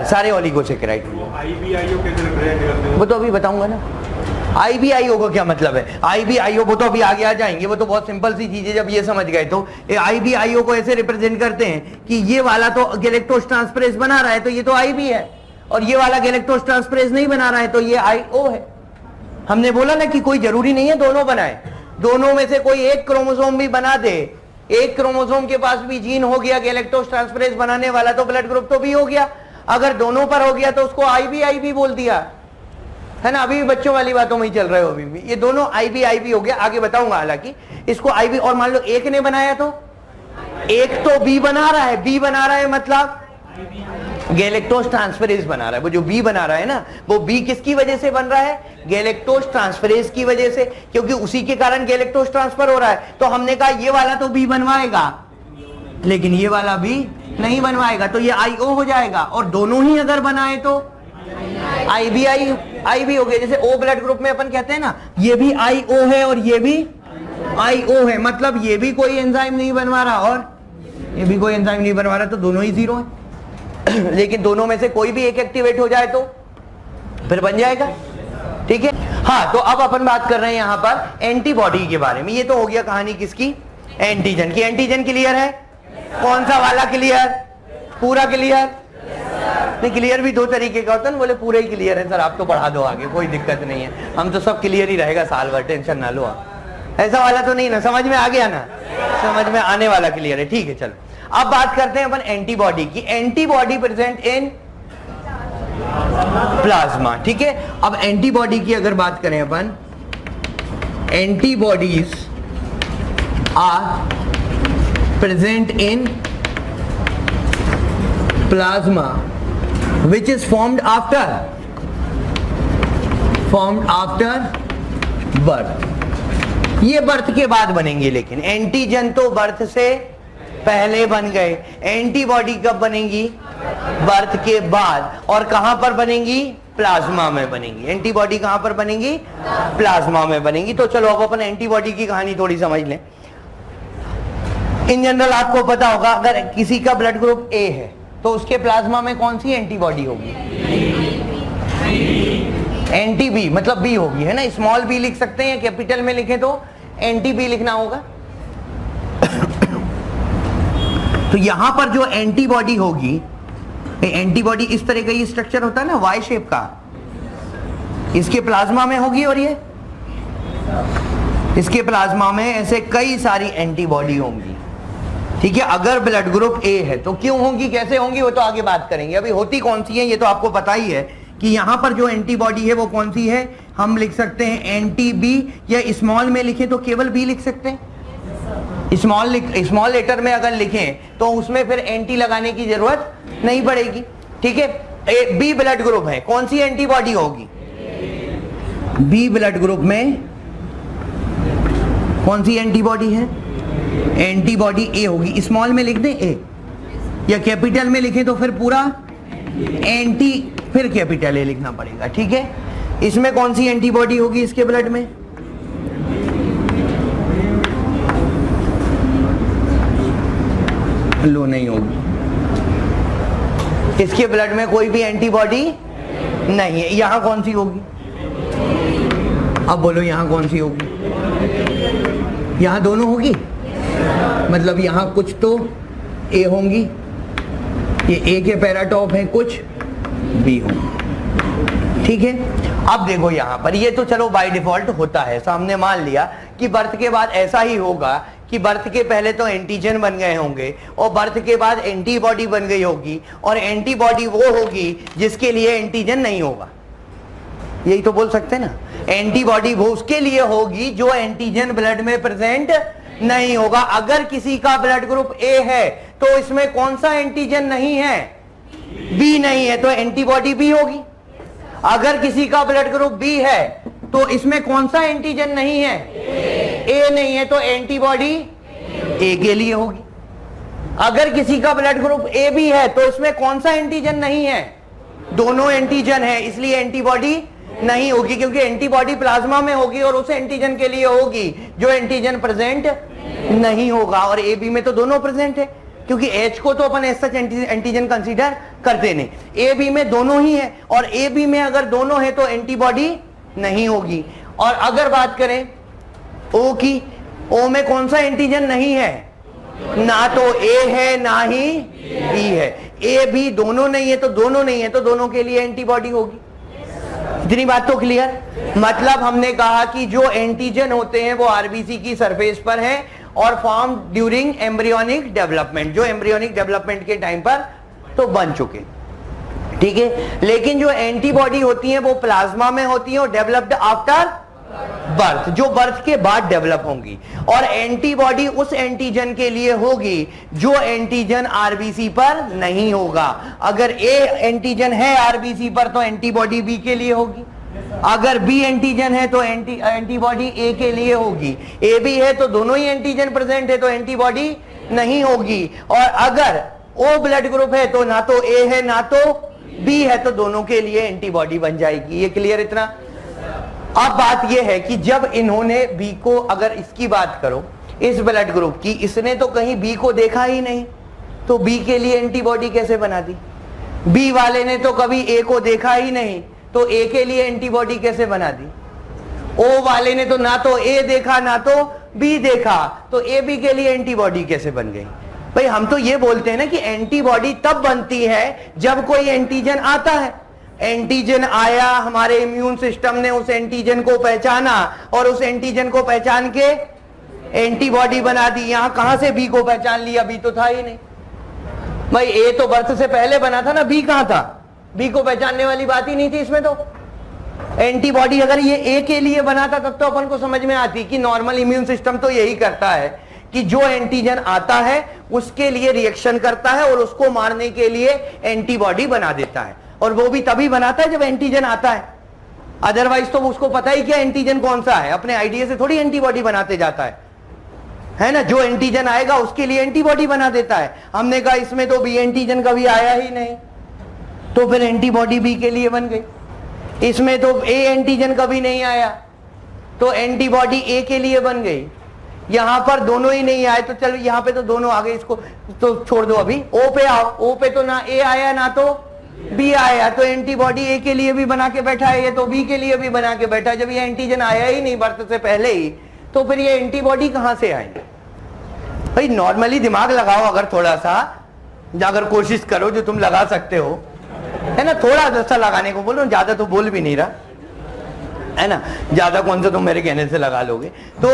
सारे ओलिगोसैकेराइड। वो तो अभी बताऊंगा ना। IBIO का क्या मतलब है? IBIO वो तो अभी आगे आ जाएंगे, वो तो बहुत सिंपल सी चीज है। जब ये समझ गए तो IBIO को ऐसे रिप्रेजेंट करते हैं कि ये वाला तो गैलेक्टोज ट्रांसफरेज बना रहा है तो ये तो IB है, और ये वाला गैलेक्टोज ट्रांसफरेज नहीं बना रहा है तो ये IO है। हमने बोला ना कि कोई जरूरी नहीं है दोनों बनाए, दोनों में से कोई एक क्रोमोसोम भी बना दे, एक क्रोमोसोम के पास भी जीन हो गया गैलेक्टोज ट्रांसफरेज बनाने वाला, तो ब्लड ग्रुप तो भी हो गया। अगर दोनों पर हो गया तो उसको IB बोल दिया है ना। अभी भी बच्चों वाली बातों में ही चल रहे हो, अभी भी ये दोनों IB हो गया। आगे बताऊंगा हालांकि इसको IB, और मान लो एक ने बनाया तो एक तो B बना रहा है। B बना रहा है मतलब गैलेक्टोज ट्रांसफरेज बना रहा है। वो जो B बना रहा है ना, वो B किसकी वजह से बन रहा है? गैलेक्टोज ट्रांसफरेज की वजह से, क्योंकि उसी के कारण गैलेक्टोज ट्रांसफर हो रहा है। तो हमने कहा ये वाला तो B बनवाएगा, लेकिन ये वाला B नहीं बनवाएगा, तो ये IO हो जाएगा। और दोनों ही अगर बनाए तो IB हो गया। जैसे O ब्लड ग्रुप में अपन कहते हैं ना, ये भी IO है और ये भी IO है, मतलब ये भी कोई एंजाइम नहीं बनवा रहा और ये भी कोई एंजाइम नहीं बनवा रहा, तो दोनों ही जीरो है। लेकिन दोनों में से कोई भी एक एक्टिवेट हो जाए तो फिर बन जाएगा, ठीक है। हाँ, तो अब अपन बात कर रहे हैं यहां पर एंटीबॉडी के बारे में। ये तो हो गया कहानी किसकी? एंटीजन की। एंटीजन क्लियर है? कौन सा वाला क्लियर? पूरा क्लियर? नहीं, क्लियर भी दो तरीके का होता है ना। बोले पूरा ही क्लियर है सर, आप तो बढ़ा दो आगे, कोई दिक्कत नहीं है, हम तो सब क्लियर ही रहेगा साल भर, टेंशन ना लो आप। ऐसा वाला तो नहीं ना, समझ में आ गया ना? समझ में आने वाला क्लियर है, ठीक है। चलो अब बात करते हैं अपन एंटीबॉडी की। एंटीबॉडी प्रेजेंट इन प्लाज्मा, ठीक है। अब एंटीबॉडी की अगर बात करें अपन, antibodies are present in plasma which is formed after birth. ये बर्थ के बाद बनेंगे, लेकिन एंटीजन तो बर्थ से पहले बन गए। एंटीबॉडी कब बनेंगी? बर्थ के बाद। और कहां पर बनेंगी? प्लाज्मा में बनेंगी। एंटीबॉडी कहां पर बनेंगी? प्लाज्मा में बनेंगी। तो चलो अब अपन एंटीबॉडी की कहानी थोड़ी समझ लें। इन जनरल आपको पता होगा, अगर किसी का ब्लड ग्रुप A है तो उसके प्लाज्मा में कौन सी एंटीबॉडी होगी? एंटी बी, मतलब B होगी, है ना। स्मॉल b लिख सकते हैं, कैपिटल में लिखे तो एंटी बी लिखना होगा। तो यहां पर जो एंटीबॉडी होगी, एंटीबॉडी इस तरह का ये स्ट्रक्चर होता है ना, वाई शेप का, इसके प्लाज्मा में होगी, और ये इसके प्लाज्मा में ऐसे कई सारी एंटीबॉडी होंगी, ठीक है। अगर ब्लड ग्रुप A है तो क्यों होंगी, कैसे होंगी, वो तो आगे बात करेंगे। अभी होती कौन सी है ये तो आपको पता ही है कि यहां पर जो एंटीबॉडी है वो कौन सी है। हम लिख सकते हैं एंटी बी, या स्मॉल में लिखें तो केवल B लिख सकते हैं। स्मॉल लेटर में अगर लिखें तो उसमें फिर एंटी लगाने की जरूरत नहीं पड़ेगी, ठीक है। B ब्लड ग्रुप है, कौन सी एंटीबॉडी होगी? B ब्लड ग्रुप में कौन सी एंटीबॉडी है? एंटीबॉडी A होगी। स्मॉल में लिख दें A, या कैपिटल में लिखें तो फिर पूरा एंटी, फिर कैपिटल A लिखना पड़ेगा, ठीक है। इसमें कौन सी एंटीबॉडी होगी इसके ब्लड में? लो नहीं होगी, इसके ब्लड में कोई भी एंटीबॉडी नहीं है। यहां कौन सी होगी? अब बोलो यहां कौन सी होगी? यहां दोनों होगी, मतलब यहां कुछ तो ए होंगी, ये ए के पैराटॉप हैं, कुछ बी होंगे, ठीक है। अब देखो यहां पर ये तो चलो बाय डिफॉल्ट होता है, सामने मान लिया कि बर्थ के बाद ऐसा ही होगा कि बर्थ के पहले तो एंटीजन बन गए होंगे और बर्थ के बाद एंटीबॉडी बन गई होगी, और एंटीबॉडी वो होगी जिसके लिए एंटीजन नहीं होगा। यही तो बोल सकते हैं ना, एंटीबॉडी वो उसके लिए होगी जो एंटीजन ब्लड में प्रेजेंट नहीं होगा। अगर किसी का ब्लड ग्रुप ए है तो इसमें कौन सा एंटीजन नहीं है? बी नहीं है, तो एंटीबॉडी बी होगी। अगर किसी का ब्लड ग्रुप बी है तो इसमें कौन सा एंटीजन नहीं है? ए नहीं है, तो एंटीबॉडी ए के लिए होगी। अगर किसी का ब्लड ग्रुप ए बी है तो इसमें कौन सा एंटीजन नहीं है? दोनों एंटीजन है, इसलिए एंटीबॉडी नहीं होगी, क्योंकि एंटीबॉडी प्लाज्मा में होगी और उस एंटीजन के लिए होगी जो एंटीजन प्रेजेंट नहीं होगा। और ए बी में तो दोनों प्रेजेंट है, क्योंकि एच को तो अपन ऐसा एंटीजन कंसीडर करते नहीं, ए बी में दोनों ही है, और ए बी में अगर दोनों है तो एंटीबॉडी नहीं होगी। और अगर बात करें ओ की, ओ में कौन सा एंटीजन नहीं है? ना तो ए है ना ही बी है। ए बी दोनों नहीं है, तो दोनों नहीं है तो दोनों के लिए एंटीबॉडी होगी। इतनी बात तो क्लियर? मतलब हमने कहा कि जो एंटीजन होते हैं वो आरबीसी की सरफेस पर हैं और फॉर्म ड्यूरिंग एम्ब्रियोनिक डेवलपमेंट, जो एम्ब्रियोनिक डेवलपमेंट के टाइम पर तो बन चुके, ठीक है। लेकिन जो एंटीबॉडी होती हैं वो प्लाज्मा में होती हैं और डेवलप्ड आफ्टर बर्थ, जो बर्थ के बाद डेवलप होंगी। और एंटीबॉडी उस एंटीजन के लिए होगी जो एंटीजन आरबीसी पर नहीं होगा। अगर ए एंटीजन है आरबीसी पर तो एंटीबॉडी बी के लिए होगी, अगर बी एंटीजन है तो एंटीबॉडी ए के लिए होगी, ए बी है तो दोनों ही एंटीजन प्रेजेंट है तो एंटीबॉडी नहीं होगी। और अगर ओ ब्लड ग्रुप है तो ना तो ए है ना तो बी है, तो दोनों के लिए एंटीबॉडी बन जाएगी। ये क्लियर इतना? अब बात यह है कि जब इन्होंने बी को, अगर इसकी बात करो इस ब्लड ग्रुप की, इसने तो कहीं बी को देखा ही नहीं, तो बी के लिए एंटीबॉडी कैसे बना दी? बी वाले ने तो कभी ए को देखा ही नहीं, तो ए के लिए एंटीबॉडी कैसे बना दी? ओ वाले ने तो ना तो ए देखा ना तो बी देखा, तो ए बी के लिए एंटीबॉडी कैसे बन गई? भाई हम तो ये बोलते हैं ना कि एंटीबॉडी तब बनती है जब कोई एंटीजन आता है। एंटीजन आया, हमारे इम्यून सिस्टम ने उस एंटीजन को पहचाना और उस एंटीजन को पहचान के एंटीबॉडी बना दी। यहां कहां से बी को पहचान लिया? बी तो था ही नहीं भाई, ए तो बर्थ से पहले बना था ना, बी कहां था? बी को पहचानने वाली बात ही नहीं थी इसमें। तो एंटीबॉडी अगर ये ए के लिए बना था तब तो अपन को समझ में आती कि नॉर्मल इम्यून सिस्टम तो यही करता है कि जो एंटीजन आता है उसके लिए रिएक्शन करता है और उसको मारने के लिए एंटीबॉडी बना देता है, और वो भी तभी बनाता है जब एंटीजन आता है। अदरवाइज तो उसको पता ही क्या एंटीजन कौन सा है, अपने आइडिया से थोड़ी एंटीबॉडी बनाते जाता है ना। जो एंटीजन आएगा उसके लिए एंटीबॉडी बना देता है। हमने कहा इसमें तो बी एंटीजन कभी आया ही नहीं, तो फिर एंटीबॉडी बी के लिए बन गई। इसमें तो ए एंटीजन कभी नहीं आया, तो एंटीबॉडी ए के लिए बन गई। यहां पर दोनों ही नहीं आए तो चलो यहां पे तो दोनों आ गए, इसको तो छोड़ दो। अभी ओ पे आओ, ओ पे तो ना ए आया ना तो बी आया, तो एंटीबॉडी ए के लिए भी बना के बैठा है, ये तो बी के लिए भी बना के बैठा है। जब ये एंटीजन आया ही नहीं बर्थ से पहले ही, तो फिर ये एंटीबॉडी कहां से आएंगे? भाई नॉर्मली दिमाग लगाओ, अगर थोड़ा सा अगर कोशिश करो जो तुम लगा सकते हो, है ना। थोड़ा सा लगाने को बोलो, ज्यादा तो बोल भी नहीं रहा है ना, ज्यादा कौन सा तुम मेरे कहने से लगा लोगे। तो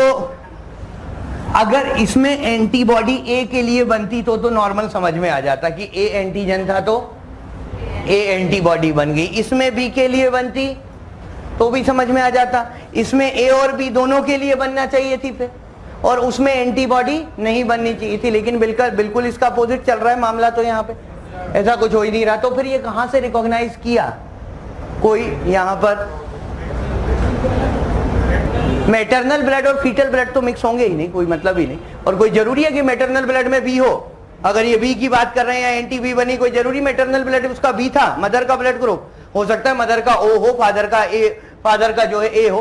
अगर इसमें एंटीबॉडी ए के लिए बनती तो नॉर्मल समझ में आ जाता कि ए एंटीजन था तो ए एंटीबॉडी बन गई। इसमें बी के लिए बनती तो भी समझ में आ जाता, इसमें ए और बी दोनों के लिए बनना चाहिए थी फिर, और उसमें एंटीबॉडी नहीं बननी चाहिए थी। लेकिन बिल्कुल इसका अपोजिट चल रहा है मामला, तो यहाँ पे ऐसा कुछ हो ही नहीं रहा। तो फिर ये कहां से रिकॉग्नाइज किया? कोई यहां पर मैटरनल ब्लड और फीटल ब्लड तो मिक्स होंगे ही नहीं, कोई मतलब ही नहीं। और कोई जरूरी है कि मैटरनल ब्लड में बी हो? अगर ये बी की बात कर रहे हैं या एंटी बी बनी, कोई जरूरी मैटरनल ब्लड उसका बी था? मदर का ब्लड ग्रुप हो सकता है मदर का ओ हो, फादर का ए फादर का जो है ए हो,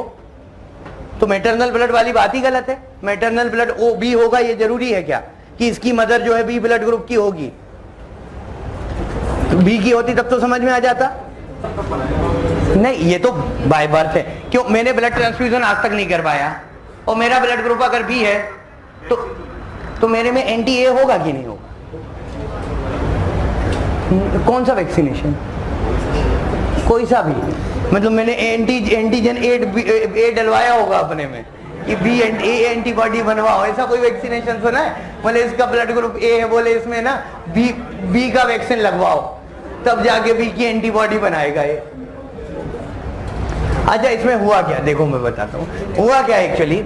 तो मैटरनल ब्लड वाली बात ही गलत है। मैटरनल ब्लड ओ बी होगा, ये जरूरी है क्या कि इसकी मदर जो है बी ब्लड ग्रुप की होगी? बी की होती तब तो समझ में आ जाता। नहीं, ये तो बाय बर्थ है। क्यों? मैंने ब्लड ट्रांसफ्यूजन आज तक नहीं करवाया और मेरा ब्लड ग्रुप अगर बी है तो मेरे में एंटी ए होगा कि नहीं होगा? कौन सा वैक्सीनेशन? कोई सा भी, मतलब मैंने एंटीजन ए डलवाया होगा अपने में कि बी एंटीबॉडी बनवाओ, ऐसा कोई वैक्सीनेशन सुना है? बोले इसका ब्लड ग्रुप ए है, बोले इसमें ना बी का वैक्सीन लगवाओ, तब जाके बी की एंटीबॉडी बनाएगा ये। अच्छा, इसमें हुआ क्या देखो मैं बताता हूँ। हुआ क्या एक्चुअली,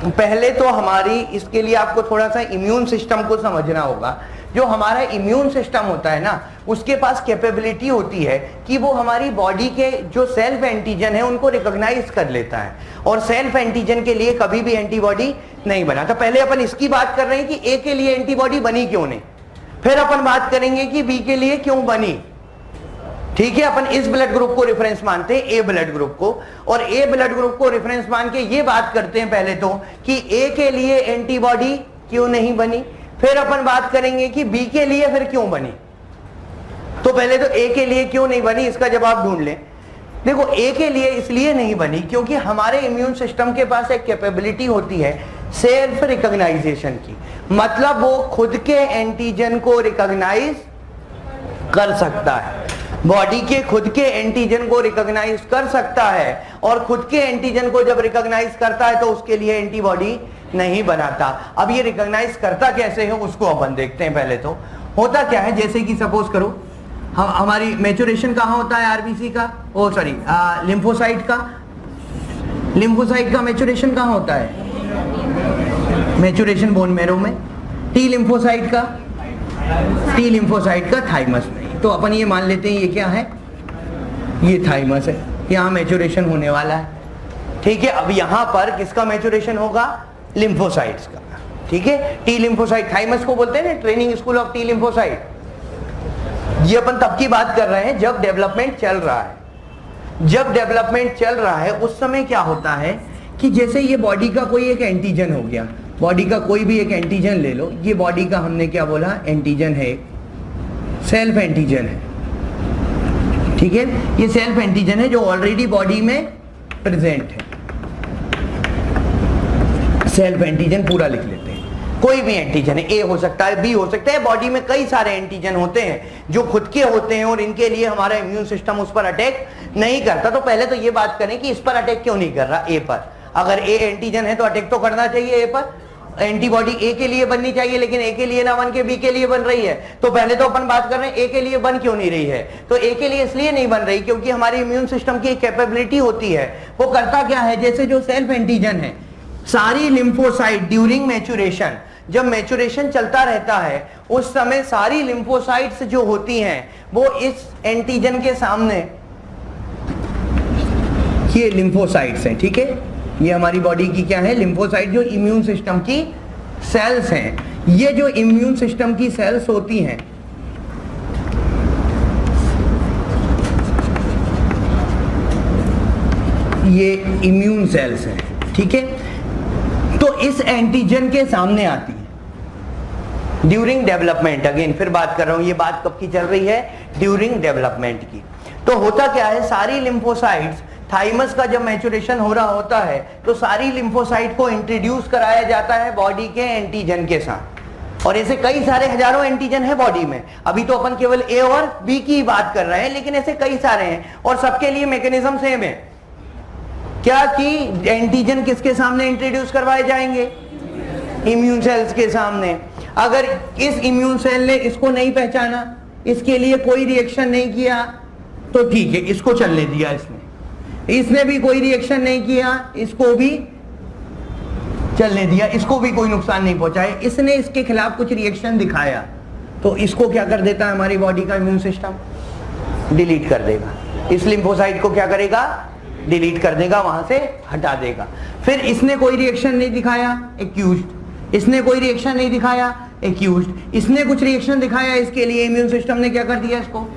पहले तो हमारी, इसके लिए आपको थोड़ा सा इम्यून सिस्टम को समझना होगा। जो हमारा इम्यून सिस्टम होता है ना, उसके पास कैपेबिलिटी होती है कि वो हमारी बॉडी के जो सेल्फ एंटीजन है उनको रिकॉग्नाइज कर लेता है, और सेल्फ एंटीजन के लिए कभी भी एंटीबॉडी नहीं बना। तो पहले अपन इसकी बात कर रहे हैं कि ए के लिए एंटीबॉडी बनी क्यों नहीं, फिर अपन बात करेंगे कि बी के लिए क्यों बनी। ठीक है, अपन इस ब्लड ग्रुप को रेफरेंस मानते हैं, ए ब्लड ग्रुप को, और ए ब्लड ग्रुप को रेफरेंस मान के ये बात करते हैं पहले तो कि ए के लिए एंटीबॉडी क्यों नहीं बनी, फिर अपन बात करेंगे कि बी के लिए फिर क्यों बनी। तो पहले तो ए के लिए क्यों नहीं बनी, इसका जवाब ढूंढ लें। देखो, ए के लिए इसलिए नहीं बनी क्योंकि हमारे इम्यून सिस्टम के पास एक कैपेबिलिटी होती है सेल्फ रिकॉग्नाइजेशन की, मतलब वो खुद के एंटीजन को रिकॉग्नाइज कर सकता है, बॉडी के खुद के एंटीजन को रिकॉग्नाइज कर सकता है, और खुद के एंटीजन को जब रिकॉग्नाइज करता है तो उसके लिए एंटीबॉडी नहीं बनाता। अब ये रिकॉग्नाइज करता कैसे है उसको अपन देखते हैं। पहले तो होता क्या है, जैसे कि सपोज करो हमारी मैच्योरेशन कहाँ होता है आरबीसी का, ओ सॉरी लिम्फोसाइट का, लिम्फोसाइट का मैच्योरेशन कहाँ होता है? मैच्योरेशन बोन मैरो में। टी लिम्फोसाइट का थाइमस में। तो अपन ये मान लेते हैं ये क्या है, ये थाइमस है, यहाँ मैच्योरेशन होने वाला है। ठीक है, अब यहाँ पर किसका मैच्योरेशन होगा? लिम्फोसाइट्स का। ठीक है, टी लिम्फोसाइट, थाइमस को बोलते हैं ना training school of T lymphocyte. ये अपन तब की बात कर रहे हैं जब डेवलपमेंट चल रहा है। जब डेवलपमेंट चल रहा है उस समय क्या होता है कि जैसे ये बॉडी का कोई एक एंटीजन हो गया, बॉडी का कोई भी एक एंटीजन ले लो, ये बॉडी का हमने क्या बोला, एंटीजन है, सेल्फ एंटीजन है। ठीक है, ये सेल्फ एंटीजन है जो ऑलरेडी बॉडी में प्रेजेंट है। सेल्फ एंटीजन पूरा लिख लेते हैं, कोई भी एंटीजन है, ए हो सकता है, बी हो सकता है। बॉडी में कई सारे एंटीजन होते हैं जो खुद के होते हैं और इनके लिए हमारा इम्यून सिस्टम उस पर अटैक नहीं करता। तो पहले तो ये बात करें कि इस पर अटैक क्यों नहीं कर रहा, ए पर। अगर ए एंटीजन है तो अटैक तो करना चाहिए ए पर, एंटीबॉडी ए के लिए बननी चाहिए, लेकिन ए के लिए ना बन के बी के लिए बन रही है। तो पहले तो अपन बात कर रहे हैं ए के लिए बन क्यों नहीं रही है। तो ए के लिए इसलिए नहीं बन रही क्योंकि हमारी इम्यून सिस्टम की एक कैपेबिलिटी होती है, वो करता क्या है, जैसे जो सेल्फ एंटीजन है, सारी लिम्फोसाइट ड्यूरिंग मैच्योरेशन, जब मैच्योरेशन चलता रहता है उस समय सारी लिम्फोसाइट्स जो होती हैं वो इस एंटीजन के सामने, ये लिम्फोसाइट्स हैं। ठीक है, ये हमारी बॉडी की क्या है, लिम्फोसाइट, जो इम्यून सिस्टम की सेल्स हैं। ये जो इम्यून सिस्टम की सेल्स होती हैं, ये इम्यून सेल्स हैं। ठीक है, तो इस एंटीजन के सामने आती है ड्यूरिंग डेवलपमेंट। अगेन फिर बात कर रहा हूं, ये बात कब की चल रही है, ड्यूरिंग डेवलपमेंट की। तो होता क्या है, सारी लिम्फोसाइट्स, थाइमस का जब मैच्योरेशन हो रहा होता है तो सारी लिम्फोसाइट को इंट्रोड्यूस कराया जाता है बॉडी के एंटीजन के साथ, और ऐसे कई सारे हजारों एंटीजन है बॉडी में। अभी तो अपन केवल ए और बी की बात कर रहे हैं, लेकिन ऐसे कई सारे हैं और सबके लिए मैकेनिज्म सेम है। क्या कि एंटीजन किसके सामने इंट्रोड्यूस करवाए जाएंगे, इम्यून सेल्स के सामने। अगर इस इम्यून सेल ने इसको नहीं पहचाना, इसके लिए कोई रिएक्शन नहीं किया, तो ठीक है, इसको चलने दिया इसने भी कोई रिएक्शन नहीं किया, इसको भी चलने दिया, इसको भी कोई नुकसान नहीं पहुंचाया। इसने इसके खिलाफ कुछ रिएक्शन दिखाया तो इसको क्या कर देता है हमारी बॉडी का इम्यून सिस्टम, डिलीट कर देगा। इस लिम्फोसाइट को क्या करेगा, डिलीट कर देगा, वहां से हटा देगा। फिर इसने कोई रिएक्शन नहीं दिखाया, एक्यूज्ड। इसने कोई रिएक्शन नहीं दिखाया, एक्यूज्ड। इसने कुछ रिएक्शन दिखाया, इसके लिए इम्यून सिस्टम ने क्या कर दिया, इसको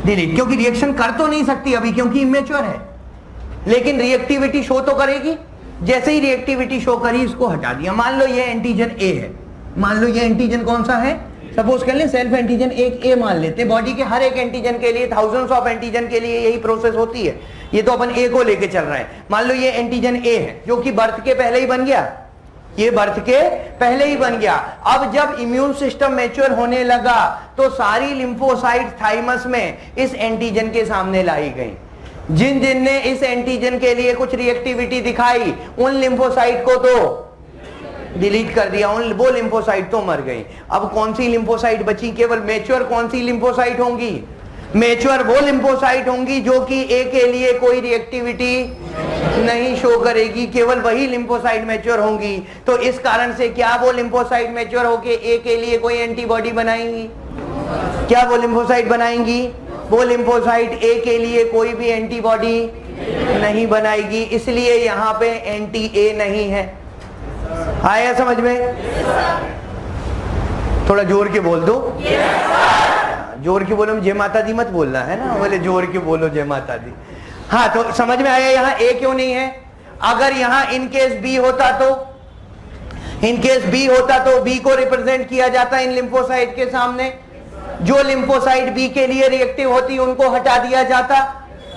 डिलीट। क्योंकि रिएक्शन कर तो नहीं सकती अभी, क्योंकि इमेच्योर है। लेकिन रिएक्टिविटी शो तो करेगी। जैसे ही रिएक्टिविटी शो करी, इसको हटा दिया। मान लो ये एंटीजन ए है, मान लो ये एंटीजन कौन सा है, सपोज कर ले सेल्फ एंटीजन एक ए मान लेते हैं। बॉडी के हर एक एंटीजन के लिए, थाउजेंड्स ऑफ एंटीजन के लिए यही प्रोसेस होती है। ये तो अपन ए को लेके चल रहे हैं। मान लो ये एंटीजन ए है जो कि बर्थ के पहले ही बन गया, ये बर्थ के पहले ही बन गया। अब जब इम्यून सिस्टम मैच्योर होने लगा तो सारी लिम्फोसाइट थाइमस में इस एंटीजन के सामने लाई गई। जिन जिन ने इस एंटीजन के लिए कुछ रिएक्टिविटी दिखाई, उन लिम्फोसाइट को तो डिलीट कर दिया, उन वो लिम्फोसाइट तो मर गई। अब कौन सी लिम्फोसाइट बची? केवल मैच्योर कौन सी लिम्फोसाइट होंगी? मैच्योर वो लिम्फोसाइट होंगी जो कि ए के लिए कोई रिएक्टिविटी नहीं शो करेगी, केवल वही लिम्फोसाइट मैच्योर होंगी। तो इस कारण से क्या वो लिम्फोसाइट मैच्योर होके ए के लिए कोई एंटीबॉडी बनाएंगी? क्या वो लिम्फोसाइट बनाएंगी? वो लिम्फोसाइट ए के लिए कोई भी एंटीबॉडी नहीं बनाएगी, इसलिए यहां पे एंटी ए नहीं है। आया समझ में? थोड़ा जोर के बोल दो। जोर के बोलो, जय माता दी मत बोलना है ना, बोले जोर के बोलो जय माता दी। हाँ, तो समझ में आया यहाँ ए क्यों नहीं है? अगर यहाँ इनकेस बी होता तो, इनकेस बी होता तो बी को रिप्रेजेंट किया जाता इन लिम्फोसाइट के सामने। जो लिम्फोसाइट बी के लिए रिएक्टिव होती उनको हटा दिया जाता,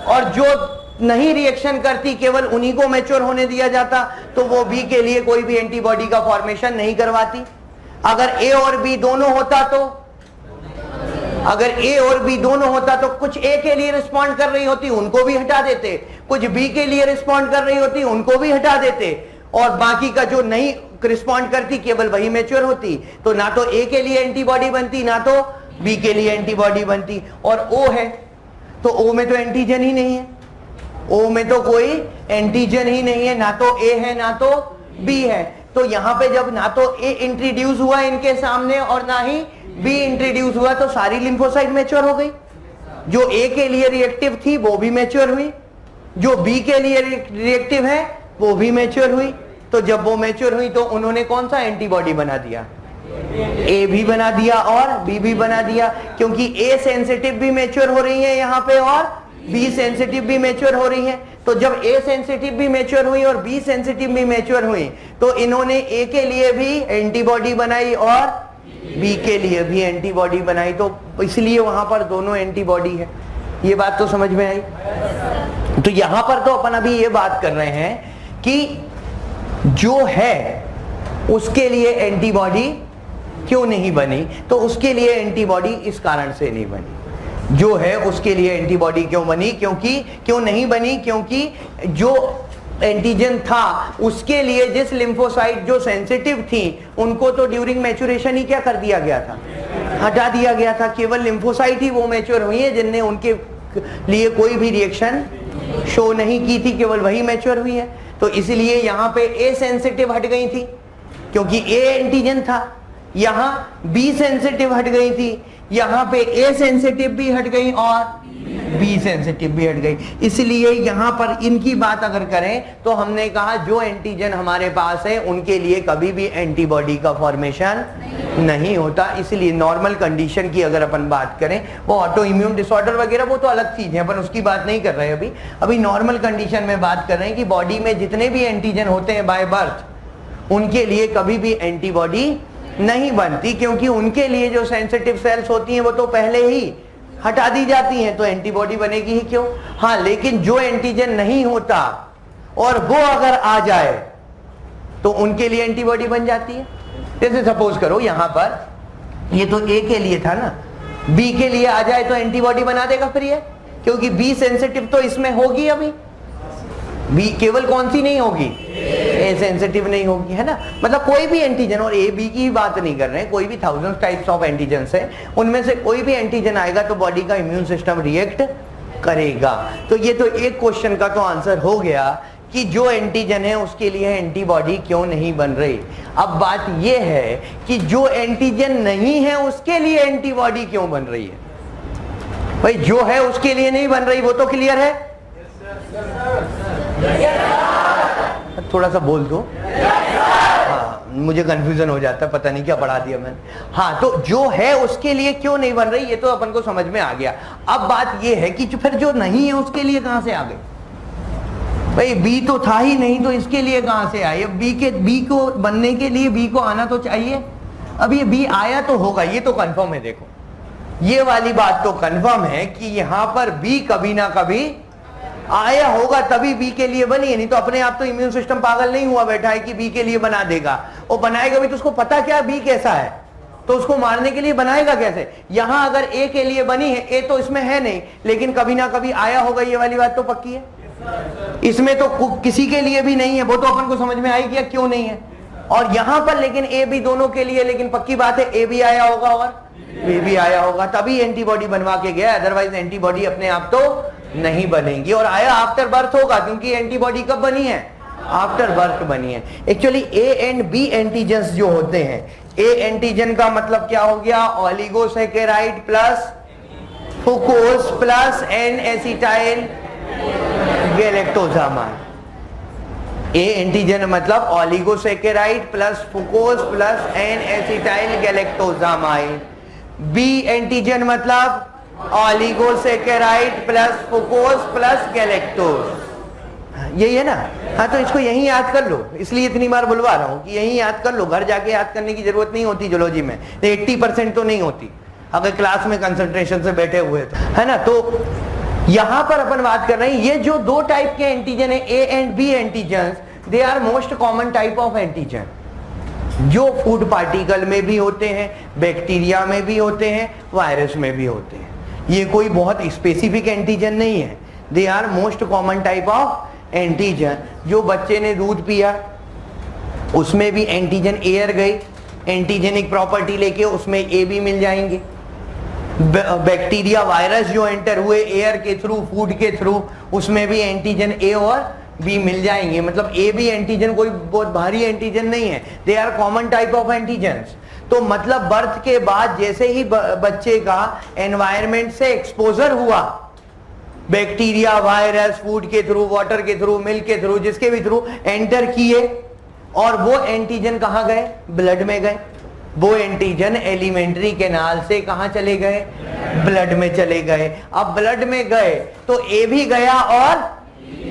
और जो नहीं रिएक्शन करती केवल उन्हीं को मैच्योर होने दिया जाता, तो वो बी के लिए कोई भी एंटीबॉडी का फॉर्मेशन नहीं करवाती। अगर ए और बी दोनों होता तो, अगर ए और बी दोनों होता तो कुछ ए के लिए रिस्पॉन्ड कर रही होती उनको भी हटा देते, कुछ बी के लिए रिस्पॉन्ड कर रही होती उनको भी हटा देते, और बाकी का जो नहीं रिस्पॉन्ड करती केवल वही मैच्योर होती। तो ना तो ए के लिए एंटीबॉडी बनती, ना तो बी के लिए एंटीबॉडी बनती। और ओ है तो ओ में तो एंटीजन ही नहीं है, ओ में तो कोई एंटीजन ही नहीं है, ना तो ए है ना तो बी है। तो यहां पे जब ना तो ए इंट्रोड्यूस हुआ इनके सामने और ना ही बी इंट्रोड्यूस हुआ, तो सारी लिम्फोसाइट मैच्योर हो गई। जो ए के लिए रिएक्टिव थी वो भी मैच्योर हुई, जो बी के लिए रिएक्टिव है वो भी मैच्योर हुई। तो जब वो मैच्योर हुई तो उन्होंने कौन सा एंटीबॉडी बना दिया? ए भी बना दिया और बी भी बना दिया, क्योंकि ए सेंसिटिव भी मैच्योर हो रही है यहाँ पे और बी सेंसिटिव भी मैच्योर हो रही है। तो जब ए सेंसिटिव भी मैच्योर हुई और बी सेंसिटिव भी मैच्योर हुई, तो इन्होंने ए के लिए भी एंटीबॉडी बनाई और बी के लिए भी एंटीबॉडी बनाई, तो इसलिए वहां पर दोनों एंटीबॉडी है। ये बात तो समझ में आई? तो यहां पर तो अपन अभी ये बात कर रहे हैं कि जो है उसके लिए एंटीबॉडी क्यों नहीं बनी, तो उसके लिए एंटीबॉडी इस कारण से नहीं बनी। जो है उसके लिए एंटीबॉडी क्यों बनी, क्यों नहीं बनी? क्योंकि जो एंटीजन था उसके लिए जिस लिम्फोसाइट जो सेंसिटिव थी उनको तो ड्यूरिंग मैच्योरेशन ही क्या कर दिया गया था? हटा दिया गया था। केवल लिम्फोसाइट ही वो मैच्योर हुई है जिनने उनके लिए कोई भी रिएक्शन शो नहीं की थी, केवल वही मैच्योर हुई है। तो इसलिए यहाँ पे ए सेंसिटिव हट गई थी क्योंकि ए एंटीजन था, यहाँ बी सेंसिटिव हट गई थी, यहाँ पे ए सेंसिटिव भी हट गई और बी सेंसिटिव भी हट गई। इसलिए यहां पर इनकी बात अगर करें तो हमने कहा जो एंटीजन हमारे पास है उनके लिए कभी भी एंटीबॉडी का फॉर्मेशन नहीं होता। इसलिए नॉर्मल कंडीशन की अगर अपन बात करें, वो ऑटो इम्यून डिसऑर्डर वगैरह वो तो अलग चीज है, अपन उसकी बात नहीं कर रहे हैं अभी नॉर्मल कंडीशन में बात कर रहे हैं कि बॉडी में जितने भी एंटीजन होते हैं बाय बर्थ उनके लिए कभी भी एंटीबॉडी नहीं बनती, क्योंकि उनके लिए जो सेंसिटिव सेल्स होती हैं वो तो पहले ही हटा दी जाती हैं, तो एंटीबॉडी बनेगी ही क्यों? हाँ, लेकिन जो एंटीजन नहीं होता और वो अगर आ जाए तो उनके लिए एंटीबॉडी बन जाती है। जैसे सपोज करो यहां पर ये तो ए के लिए था ना, बी के लिए आ जाए तो एंटीबॉडी बना देगा फिर ये, क्योंकि बी सेंसिटिव तो इसमें होगी। अभी बी केवल कौन सी नहीं होगी? ए सेंसिटिव नहीं होगी, है ना। मतलब कोई भी एंटीजन, और ए बी की बात नहीं कर रहे हैं, कोई भी थाउजेंड टाइप्स ऑफ एंटीजन है, उनमें से कोई भी एंटीजन आएगा तो बॉडी का इम्यून सिस्टम रिएक्ट करेगा। तो ये तो एक क्वेश्चन का तो आंसर हो गया कि जो एंटीजन है उसके लिए एंटीबॉडी क्यों नहीं बन रही। अब बात यह है कि जो एंटीजन नहीं है उसके लिए एंटीबॉडी क्यों बन रही है। भाई जो है उसके लिए नहीं बन रही, वो तो क्लियर है। थोड़ा सा बोल दो। हाँ, मुझे कंफ्यूजन हो जाता है, पता नहीं क्या पढ़ा दिया मैंने। हाँ, तो जो है उसके लिए क्यों नहीं बन रही, ये तो अपन को समझ में आ गया। अब बात ये है कि फिर जो नहीं है उसके लिए कहां से आ गई? भाई बी तो था ही नहीं तो इसके लिए कहां से आई? अब बी को बनने के लिए बी को आना तो चाहिए। अब ये बी आया तो होगा, ये तो कंफर्म है। देखो ये वाली बात तो कंफर्म है कि यहां पर बी कभी ना कभी आया होगा, तभी बी के लिए बनी है। नहीं तो अपने आप तो इम्यून सिस्टम पागल नहीं हुआ बैठा है कि बी के लिए बना देगा। वो बनाएगा भी तो उसको पता क्या बी कैसा है, तो उसको मारने के लिए बनाएगा कैसे? यहां अगर ए के लिए बनी है, ए तो इसमें है नहीं, लेकिन कभी ना कभी आया होगा, ये वाली बात तो पक्की है। इसमें तो किसी के लिए भी नहीं है, वो तो अपन को समझ में आएगी क्यों नहीं है। और यहां पर लेकिन ए बी दोनों के लिए, लेकिन पक्की बात है ए भी आया होगा और बी भी आया होगा, तभी एंटीबॉडी बनवा के गया, अदरवाइज एंटीबॉडी अपने आप तो नहीं बनेगी। और आया आफ्टर बर्थ होगा, क्योंकि एंटीबॉडी कब बनी है? आफ्टर बर्थ बनी है। Actually A and B antigens जो होते हैं, ए एंटीजन का मतलब क्या हो गया? Oligosaccharide plus fucose plus N acetyl galactosamide. A antigen मतलब oligosaccharide plus fucose plus N acetyl galactosamide. B antigen मतलब oligosaccharide plus fucose plus galactose. यही है ना? हाँ, तो इसको यही याद कर लो, इसलिए इतनी बार बुलवा रहा हूं कि यही याद कर लो। घर जाके याद करने की जरूरत नहीं होती जूलॉजी में, 80% तो नहीं होती अगर क्लास में कंसंट्रेशन से बैठे हुए तो, है ना? तो यहां पर अपन बात कर रहे हैं, ये जो दो टाइप के एंटीजन है, A and B antigen, they are most common type of antigen, जो फूड पार्टिकल में भी होते हैं, बैक्टीरिया में भी होते हैं, वायरस में भी होते हैं। ये कोई बहुत स्पेसिफिक एंटीजन नहीं है, they are most common type of antigen. जो बच्चे ने दूध पिया उसमें भी एंटीजन एयर गई, एंटीजेनिक प्रॉपर्टी लेके उसमें ए भी मिल जाएंगे। बैक्टीरिया वायरस जो एंटर हुए एयर के थ्रू, फूड के थ्रू, उसमें भी एंटीजन ए और बी मिल जाएंगे। मतलब ए बी एंटीजन कोई बहुत भारी एंटीजन नहीं है, they are common type of antigens. तो मतलब बर्थ के बाद जैसे ही बच्चे का एनवायरनमेंट से एक्सपोजर हुआ, बैक्टीरिया वायरस फूड के थ्रू, वाटर के थ्रू, मिल्क के थ्रू, जिसके भी थ्रू एंटर किए, और वो एंटीजन कहां गए? ब्लड में गए। वो एंटीजन एलिमेंट्री कैनाल से कहां चले गए? ब्लड में चले गए। अब ब्लड में गए तो ए भी गया और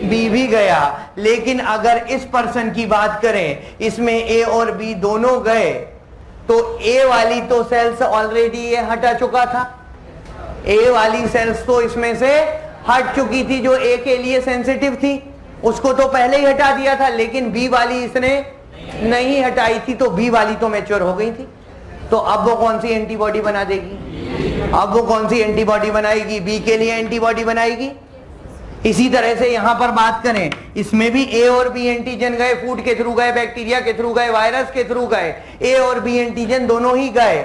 बी भी गया। लेकिन अगर इस पर्सन की बात करें, इसमें ए और बी दोनों गए, तो ए वाली तो सेल्स ऑलरेडी ये हटा चुका था, ए वाली सेल्स तो इसमें से हट चुकी थी, जो ए के लिए सेंसिटिव थी, उसको तो पहले ही हटा दिया था। लेकिन बी वाली इसने नहीं हटाई थी, तो बी वाली तो मैच्योर हो गई थी। तो अब वो कौन सी एंटीबॉडी बना देगी? अब वो कौन सी एंटीबॉडी बनाएगी? बी के लिए एंटीबॉडी बनाएगी। इसी तरह से यहां पर बात करें, इसमें भी ए और बी एंटीजन गए, फूड के थ्रू गए, बैक्टीरिया के थ्रू गए, वायरस के थ्रू गए, ए और बी एंटीजन दोनों ही गए,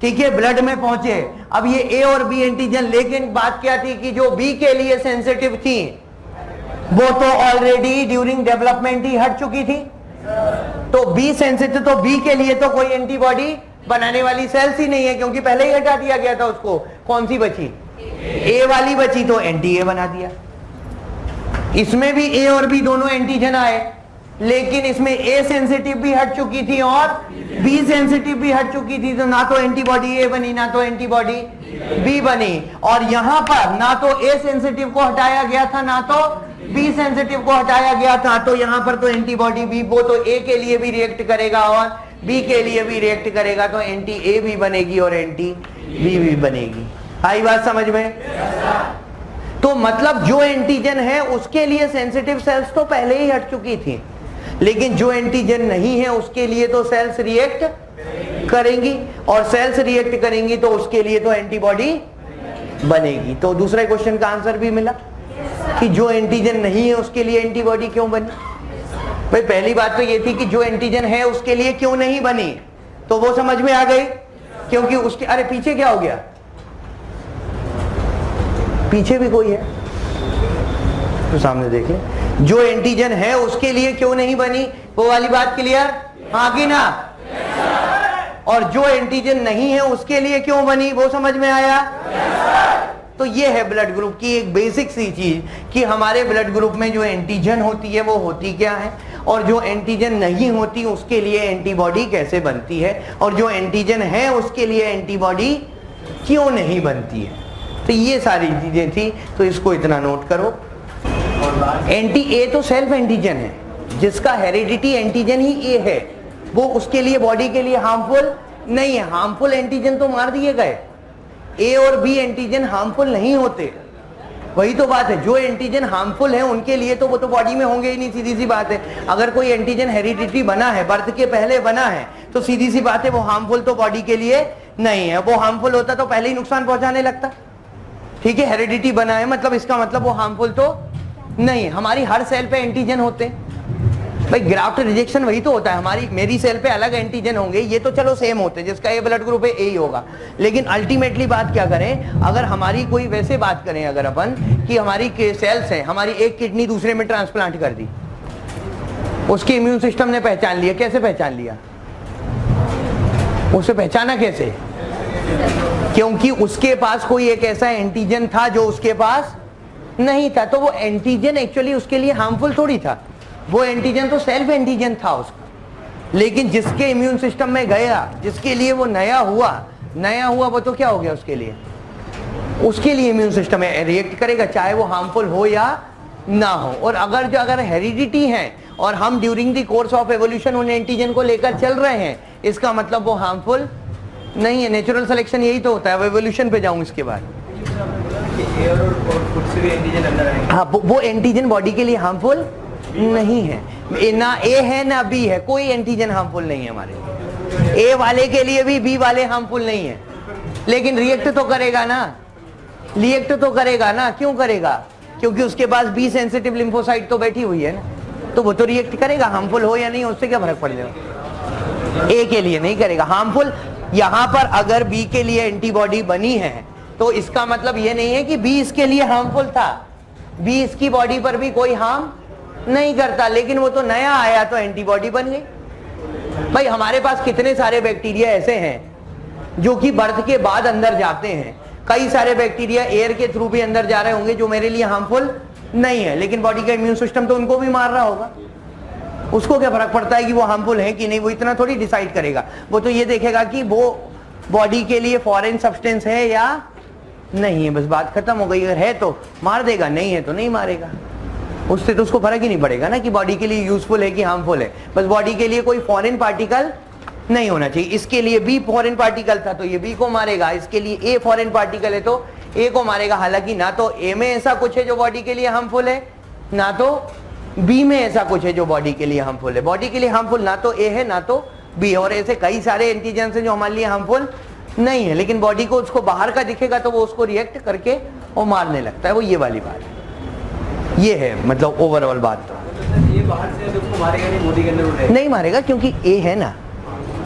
ठीक है, ब्लड में पहुंचे। अब ये ए और बी एंटीजन, लेकिन बात क्या थी कि जो बी के लिए सेंसिटिव थी वो तो ऑलरेडी ड्यूरिंग डेवलपमेंट ही हट चुकी थी। तो बी सेंसिटिव, तो बी के लिए तो कोई एंटीबॉडी बनाने वाली सेल्स ही नहीं है, क्योंकि पहले ही हटा दिया गया था उसको। कौन सी बची? ए वाली बची, तो एंटी ए बना दिया। इसमें भी ए और बी दोनों एंटीजन आए, लेकिन इसमें ए सेंसिटिव भी हट चुकी थी और बी सेंसिटिव भी हट चुकी थी, तो ना तो एंटीबॉडी ए बनी ना तो एंटीबॉडी बी बनी। और यहां पर ना तो ए सेंसिटिव को हटाया गया था ना तो बी सेंसिटिव को हटाया गया था, तो यहां पर तो एंटीबॉडी बी, वो तो ए के लिए भी रिएक्ट करेगा और बी के लिए भी रिएक्ट करेगा, तो एंटी ए भी बनेगी और एंटी बी भी बनेगी। आई बात समझ में? तो मतलब जो एंटीजन है उसके लिए सेंसिटिव सेल्स तो पहले ही हट चुकी थी, लेकिन जो एंटीजन नहीं है उसके लिए तो सेल्स रिएक्ट करेंगी, और सेल्स रिएक्ट करेंगी तो उसके लिए तो एंटीबॉडी बनेगी। तो दूसरे क्वेश्चन का आंसर भी मिला कि जो एंटीजन नहीं है उसके लिए एंटीबॉडी क्यों बनी। भाई पहली बात तो ये थी कि जो एंटीजन है उसके लिए क्यों नहीं बनी, तो वो समझ में आ गई, क्योंकि उसके, अरे पीछे क्या हो गया? पीछे भी कोई है तो सामने देख ले। जो एंटीजन है उसके लिए क्यों नहीं बनी, वो वाली बात क्लियर? हाँ कि ना? और जो एंटीजन नहीं है उसके लिए क्यों बनी, वो समझ में आया? तो ये है ब्लड ग्रुप की एक बेसिक सी चीज कि हमारे ब्लड ग्रुप में जो एंटीजन होती है वो होती क्या है, और जो एंटीजन नहीं होती उसके लिए एंटीबॉडी कैसे बनती है, और जो एंटीजन है उसके लिए एंटीबॉडी क्यों नहीं बनती है। तो ये सारी चीजें थी, तो इसको इतना नोट करो। एंटी ए तो सेल्फ एंटीजन है, जिसका हेरिडिटी एंटीजन ही ए है, वो उसके लिए बॉडी के लिए हार्मफुल नहीं है। हार्मफुल एंटीजन तो मार दिए गए, ए और बी एंटीजन हार्मफुल नहीं होते। वही तो बात है, जो एंटीजन हार्मफुल है उनके लिए तो वो तो बॉडी में होंगे ही नहीं, सीधी सी बात है। अगर कोई एंटीजन हेरिडिटी बना है, बर्थ के पहले बना है, तो सीधी सी बात है वो हार्मफुल तो बॉडी के लिए नहीं है। वो हार्मफुल होता तो पहले ही नुकसान पहुंचाने लगता। ठीक है, हेरिडिटी बना है मतलब इसका मतलब वो हार्मफुल तो नहीं है। हमारी हर सेल पे एंटीजन होते हैं भाई, ग्राफ्ट रिजेक्शन वही तो होता है। हमारी मेरी सेल पे अलग एंटीजन होंगे, ये तो चलो सेम होते हैं, जिसका ए ब्लड ग्रुप है ए ही होगा। लेकिन अल्टीमेटली बात क्या करें, अगर हमारी कोई वैसे बात करें अगर अपन कि हमारी सेल्स हैं, हमारी एक किडनी दूसरे में ट्रांसप्लांट कर दी, उसके इम्यून सिस्टम ने पहचान लिया। कैसे पहचान लिया? उसे पहचाना कैसे? क्योंकि उसके पास कोई एक ऐसा एंटीजन था जो उसके पास नहीं था। तो वो एंटीजन एक्चुअली उसके लिए हार्मफुल थोड़ी था, वो एंटीजन तो सेल्फ एंटीजन था उसका। लेकिन जिसके इम्यून सिस्टम में गया, जिसके लिए वो नया हुआ वो तो क्या हो गया उसके लिए इम्यून सिस्टम में रिएक्ट करेगा, चाहे वो हार्मफुल हो या ना हो। और अगर हेरिडिटी है और हम during the course of evolution उन एंटीजन को लेकर चल रहे हैं, इसका मतलब वो हार्मफुल नहीं है। नेचुरल सिलेक्शन यही तो होता है। एवोल्यूशन पे जाऊं इसके बाद, हाँ, वो एंटीजन बॉडी के लिए हार्मफुल नहीं है। ना ए है ना बी है, कोई एंटीजन हार्मफुल नहीं है हमारे। ए वाले के लिए भी बी वाले हार्मफुल नहीं है, लेकिन रिएक्ट तो करेगा ना। क्यों करेगा? क्योंकि उसके पास बी सेंसिटिव लिम्फोसाइट तो बैठी हुई है ना, तो वो तो रिएक्ट करेगा, हार्मफुल हो या नहीं, उससे क्या फर्क पड़ जाएगा। ए के लिए नहीं करेगा हार्मफुल। यहां पर अगर बी के लिए एंटीबॉडी बनी है तो इसका मतलब ये नहीं है कि बी इसके लिए हार्मफुल था। बी इसकी बॉडी पर भी कोई हार्म नहीं करता, लेकिन वो तो नया आया तो एंटीबॉडी बन गई। भाई हमारे पास कितने सारे बैक्टीरिया ऐसे हैं जो कि बर्थ के बाद अंदर जाते हैं। कई सारे बैक्टीरिया एयर के थ्रू भी अंदर जा रहे होंगे जो मेरे लिए हार्मफुल नहीं है, लेकिन बॉडी का इम्यून सिस्टम तो उनको भी मार रहा होगा। उसको क्या फर्क पड़ता है कि वो हार्मफुल है कि नहीं? वो इतना थोड़ी डिसाइड करेगा। वो तो ये देखेगा कि वो बॉडी के लिए फॉरेन सब्सटेंस है या नहीं है, बस बात खत्म हो गई। अगर है तो मार देगा, नहीं है तो नहीं मारेगा। उससे तो उसको फर्क ही नहीं पड़ेगा ना कि बॉडी के लिए यूजफुल है कि हार्मफुल है। बस बॉडी के लिए कोई फॉरेन पार्टिकल नहीं होना चाहिए। इसके लिए बी फॉरेन पार्टिकल था तो ये बी को मारेगा, इसके लिए ए फॉरेन पार्टिकल है तो ए को मारेगा। हालांकि ना तो ए में ऐसा कुछ है जो बॉडी के लिए हार्मफुल है, ना तो बी में ऐसा कुछ है जो बॉडी के लिए हार्मफुल है। बॉडी के लिए हार्मफुल ना तो ए है ना तो बी, और ऐसे कई सारे एंटीजन हैं जो हमारे लिए हार्मफुल नहीं है, लेकिन बॉडी को उसको बाहर का दिखेगा तो वो उसको रिएक्ट करके वो मारने लगता है। वो ये वाली बात है, ये है मतलब ओवरऑल बात। तो ये बाहर से उसको मारेगा नहीं, बॉडी के अंदर नहीं मारेगा क्योंकि ए है ना,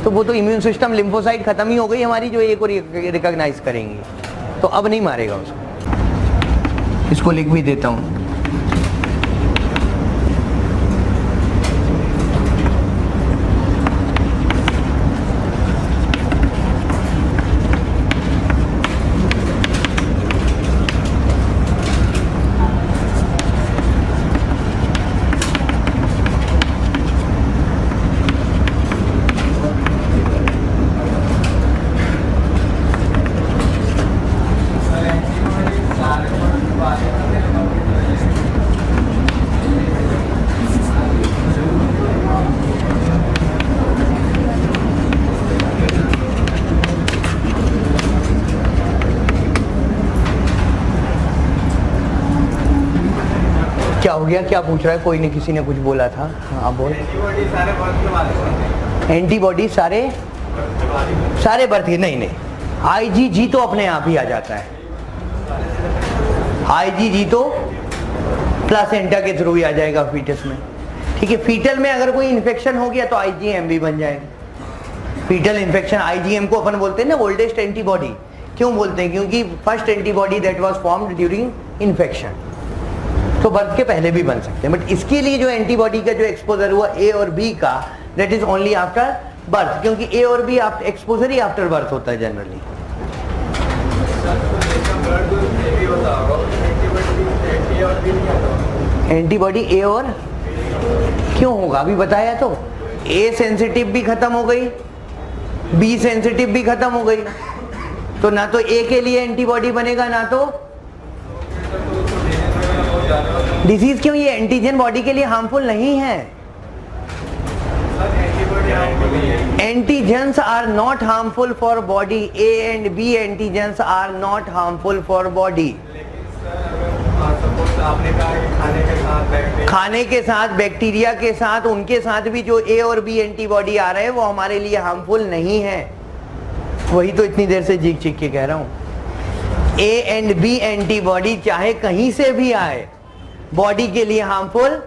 तो वो तो इम्यून सिस्टम लिम्फोसाइट खत्म ही हो गई हमारी जो ए को रिकॉग्नाइज करेंगी, तो अब नहीं मारेगा उसको। इसको लिख भी देता हूँ। क्या हो गया, क्या पूछ रहा है? कोई नहीं, किसी ने कुछ बोला था। हाँ बोल। एंटीबॉडी सारे बर्थ के नहीं। आईजीजी तो अपने आप ही आ जाता है। आईजीजी तो प्लासेंटा के थ्रू ही आ जाएगा फीटस में। ठीक है, फीटल में अगर कोई इन्फेक्शन हो गया तो आईजीएम भी बन जाएगा। फीटल इन्फेक्शन, आईजीएम को अपन बोलते हैं ना ओल्डेस्ट एंटीबॉडी। क्यों बोलते हैं? क्योंकि first antibody that was formed during infection. तो बर्थ के पहले भी बन सकते हैं, बट इसके लिए जो एंटीबॉडी का जो एक्सपोजर हुआ ए और बी का, that is only after birth, क्योंकि ए और बी एक्सपोजर ही आफ्टर बर्थ होता है जनरली। एंटीबॉडी ए और क्यों होगा अभी बताया तो। ए सेंसिटिव भी खत्म हो गई, बी सेंसिटिव भी खत्म हो गई, तो ना तो ए के लिए एंटीबॉडी बनेगा ना तो डिसीज क्यों? ये एंटीजन बॉडी के लिए हार्मफुल नहीं है। Antigens are not harmful for body. A and B antigens are not harmful for body. खाने के साथ बैक्टीरिया के साथ उनके साथ भी जो ए और बी एंटीबॉडी आ रहे हैं वो हमारे लिए हार्मफुल नहीं है। वही तो इतनी देर से चीख चीख के कह रहा हूं। ए एंड बी एंटीबॉडी चाहे कहीं से भी आए बॉडी के लिए हार्मफुल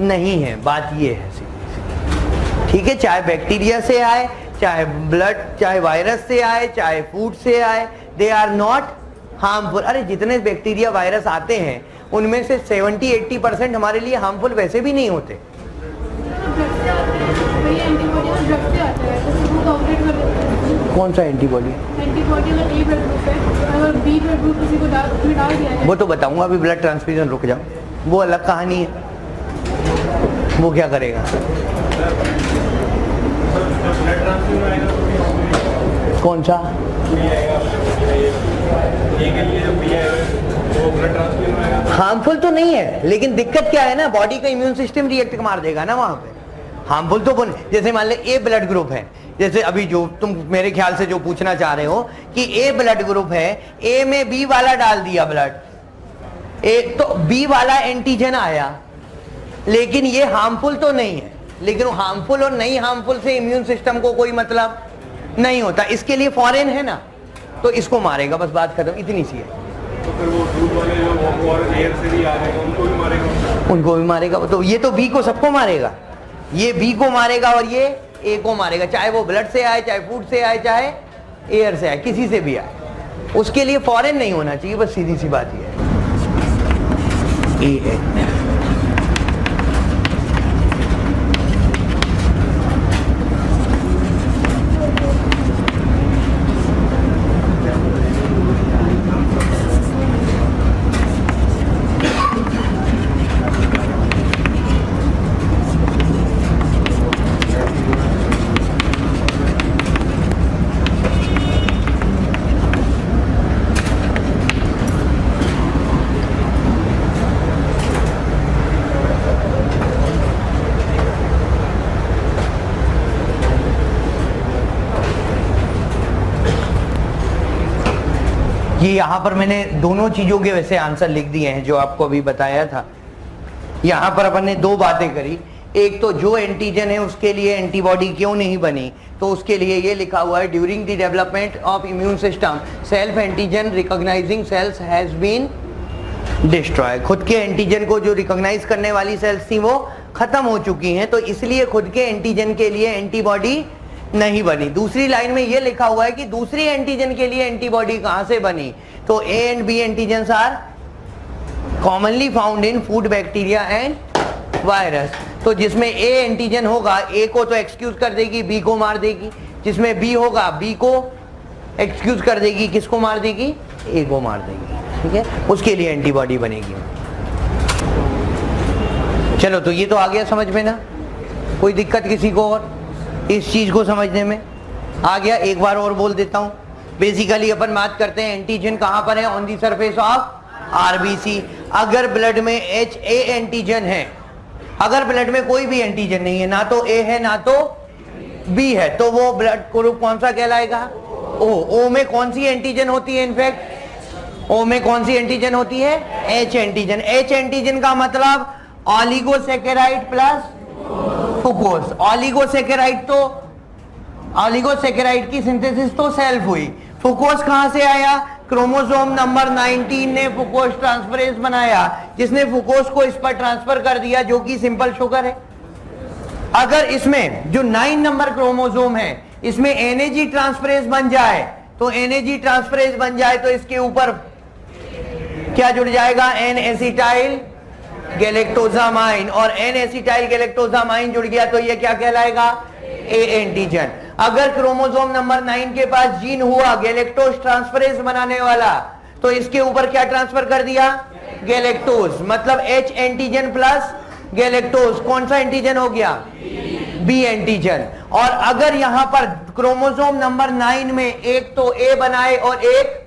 नहीं है। बात ये है सीधी, ठीक है? चाहे बैक्टीरिया से आए, चाहे ब्लड, चाहे वायरस से आए, चाहे फूड से आए, दे आर नॉट हार्मफुल। अरे जितने बैक्टीरिया वायरस आते हैं उनमें से 70-80% हमारे लिए हार्मफुल वैसे भी नहीं होते। कौन सा एंटीबॉडी? वो तो बताऊंगा, अभी ब्लड ट्रांसफ्यूजन रुक जाओ, वो अलग कहानी है। वो क्या करेगा? कौन सा? हार्मफुल तो नहीं है, लेकिन दिक्कत क्या है ना, बॉडी का इम्यून सिस्टम रिएक्ट मार देगा ना वहां पे। हार्मफुल तो जैसे मान ले ए ब्लड ग्रुप है, जैसे अभी जो तुम मेरे ख्याल से जो पूछना चाह रहे हो कि ए ब्लड ग्रुप है, ए में बी वाला डाल दिया ब्लड, ए तो बी वाला एंटीजन आया, लेकिन ये हार्मफुल तो नहीं है। लेकिन हार्मफुल और नहीं हार्मफुल से इम्यून सिस्टम को कोई मतलब नहीं होता, इसके लिए फॉरेन है ना, तो इसको मारेगा, बस बात खत्म, इतनी सी है। तो फिर वो दूध वाले जो और एयर से भी आ रहे हैं उनको भी मारेगा? उनको भी मारेगा। तो ये तो बी को सबको मारेगा, ये बी को मारेगा और ये ए को मारेगा, चाहे वो ब्लड से आए, चाहे फूड से आए, चाहे एयर से आए, किसी से भी आए, उसके लिए फॉरेन नहीं होना चाहिए, बस सीधी सी बात ये है। ए है ये यहां पर मैंने दोनों चीजों के वैसे आंसर लिख दिए हैं जो आपको अभी बताया था। यहां पर अपन ने दो बातें करी, एक तो जो एंटीजन है उसके लिए एंटीबॉडी क्यों नहीं बनी, तो उसके लिए ये लिखा हुआ है during the development of immune system self antigen recognizing cells has been destroy. खुद के एंटीजन को जो रिकॉग्नाइज करने वाली सेल्स थी वो खत्म हो चुकी हैं, तो इसलिए खुद के एंटीजन के लिए एंटीबॉडी नहीं बनी। दूसरी लाइन में ये लिखा हुआ है कि दूसरी एंटीजन के लिए एंटीबॉडी कहां से बनी, तो A and B antigen are commonly found in food bacteria and virus. तो जिसमें ए एंटीजन होगा ए को तो एक्सक्यूज कर देगी, बी को मार देगी, जिसमें बी होगा बी को एक्सक्यूज कर देगी, किसको मार देगी? ए को मार देगी, ठीक है? उसके लिए एंटीबॉडी बनेगी। चलो, तो ये तो आ गया समझ में ना? कोई दिक्कत किसी को और इस चीज को समझने में? आ गया? एक बार और बोल देता हूं। बेसिकली अपन बात करते हैं एंटीजन कहां पर है, on the surface of RBC. अगर ब्लड में एच ए एंटीजन है, अगर ब्लड में कोई भी एंटीजन नहीं है, ना तो ए है ना तो बी है, तो वो ब्लड ग्रुप कौन सा कहलाएगा? ओ। ओ में कौन सी एंटीजन होती है? इनफैक्ट ओ में कौन सी एंटीजन होती है? H antigen. एच एंटीजन का मतलब ऑलिगोसैकेराइड प्लस फुकोस। ऑलिगोसैकेराइड की सिंथेसिस तो सेल्फ हुई, फुकोस कहां से आया? क्रोमोसोम नंबर 19 ने फुकोस ट्रांसफरेज बनाया, जिसने फुकोस को इस पर ट्रांसफर कर दिया, जो कि सिंपल शुगर है। अगर इसमें जो 9 नंबर क्रोमोसोम है इसमें एनएजी ट्रांसफरेज बन जाए, तो एनएजी ट्रांसफरेज बन जाए तो इसके ऊपर क्या जुड़ जाएगा? एन एसिटाइल गैलेक्टोजामाइन, और एन एसिटाइल गैलेक्टोजामाइन जुड़ गया तो ये क्या कहलाएगा? ए एंटीजन। अगर क्रोमोसोम नंबर 9 के पास जीन हुआ गैलेक्टोज ट्रांसफरेज बनाने वाला, तो इसके ऊपर क्या ट्रांसफर कर दिया? गैलेक्टोज। मतलब एच एंटीजन प्लस गैलेक्टोज कौन सा एंटीजन हो गया? B antigen. और अगर यहां पर क्रोमोसोम नंबर 9 में एक तो ए बनाए और एक,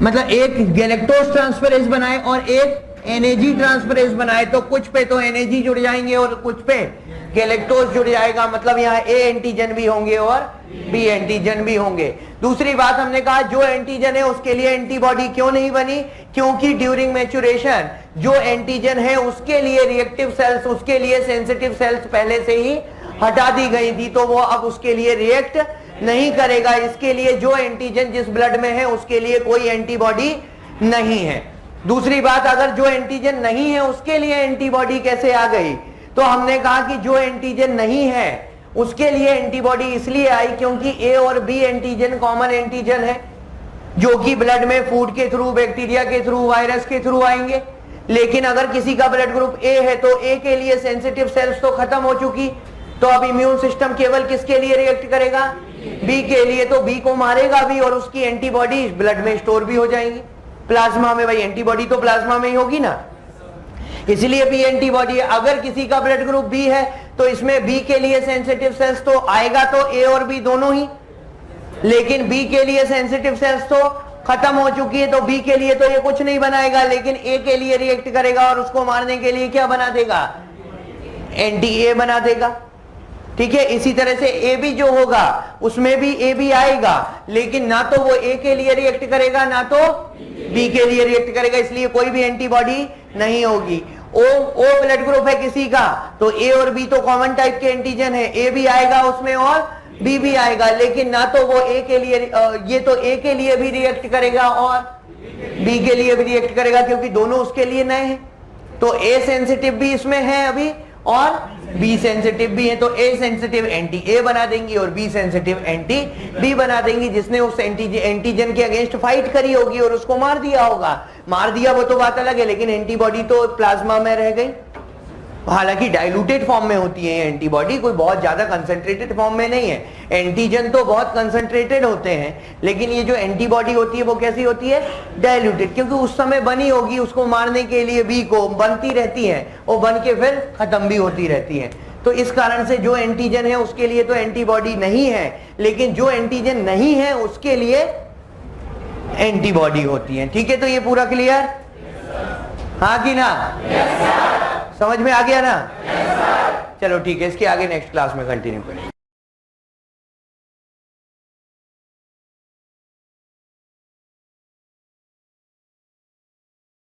मतलब एक गैलेक्टोज ट्रांसफरेज बनाए और एक NAG ट्रांसफरेज बनाए तो कुछ पे तो NAG जुड़ जाएंगे और कुछ पे गैलेक्टोज जुड़ जाएगा, मतलब यहाँ A एंटीजन भी होंगे और B एंटीजन भी होंगे। दूसरी बात हमने कहा जो एंटीजन है उसके लिए एंटीबॉडी क्यों नहीं बनी, क्योंकि ड्यूरिंग मैच्योरेशन जो एंटीजन है उसके लिए रिएक्टिव सेल्स, उसके लिए सेंसिटिव सेल्स पहले से ही हटा दी गई थी, तो वो अब उसके लिए रिएक्ट नहीं करेगा। इसके लिए जो एंटीजन जिस ब्लड में है उसके लिए कोई एंटीबॉडी नहीं है। दूसरी बात, अगर जो एंटीजन नहीं है उसके लिए एंटीबॉडी कैसे आ गई, तो हमने कहा कि जो एंटीजन नहीं है उसके लिए एंटीबॉडी इसलिए आई क्योंकि A और B एंटीजन कॉमन एंटीजन है जो कि ब्लड में फूड के थ्रू, बैक्टीरिया के थ्रू, वायरस के थ्रू आएंगे। लेकिन अगर किसी का ब्लड ग्रुप A है तो A के लिए सेंसिटिव सेल्स तो खत्म हो चुकी, तो अब इम्यून सिस्टम केवल किसके लिए रिएक्ट करेगा, B के लिए, तो B को मारेगा भी और उसकी एंटीबॉडी ब्लड में स्टोर भी हो जाएंगी प्लाज्मा में। भाई एंटीबॉडी तो प्लाज्मा में ही होगी ना, इसलिए B एंटीबॉडी। अगर किसी का ब्लड ग्रुप B है तो इसमें B के लिए सेंसिटिव सेल्स तो आएगा तो A और B दोनों ही, लेकिन B के लिए सेंसिटिव सेल्स तो खत्म हो चुकी है, तो B के लिए तो ये कुछ नहीं बनाएगा, लेकिन A के लिए रिएक्ट करेगा और उसको मारने के लिए क्या बना देगा, एंटी A बना देगा। ठीक है, इसी तरह से A भी जो होगा उसमें भी A भी आएगा, लेकिन ना तो वो A के लिए रिएक्ट करेगा ना तो B के लिए रिएक्ट करेगा, इसलिए कोई भी एंटीबॉडी नहीं होगी। O ब्लड ग्रुप है किसी का तो A और B तो कॉमन टाइप के एंटीजन है, A भी आएगा उसमें और B भी आएगा, लेकिन ना तो वो A के लिए ये तो A के लिए भी रिएक्ट करेगा और B के लिए भी रिएक्ट करेगा, क्योंकि दोनों उसके लिए नए हैं। तो A सेंसिटिव भी इसमें है अभी और B सेंसिटिव भी है, तो A सेंसिटिव एंटी A बना देंगी और B सेंसिटिव एंटी B बना देंगी, जिसने उस एंटीजन के अगेंस्ट फाइट करी होगी और उसको मार दिया होगा। मार दिया वो तो बात अलग है, लेकिन एंटीबॉडी तो प्लाज्मा में रह गई। हालांकि डाइल्यूटेड फॉर्म में होती है एंटीबॉडी, कोई बहुत ज्यादा कंसंट्रेटेड फॉर्म में नहीं है। एंटीजन तो बहुत कंसंट्रेटेड होते हैं, लेकिन ये जो एंटीबॉडी होती है वो कैसी होती है, डाइल्यूटेड, क्योंकि उस समय बनी होगी, उसको मारने के लिए B को बनती रहती है और बन के फिर खत्म भी होती रहती है। तो इस कारण से जो एंटीजन है उसके लिए तो एंटीबॉडी नहीं है, लेकिन जो एंटीजन नहीं है उसके लिए एंटीबॉडी होती है। ठीक है, तो ये पूरा क्लियर, हाँ कि ना, समझ में आ गया ना? चलो ठीक है, इसके आगे नेक्स्ट क्लास में कंटिन्यू करेंगे।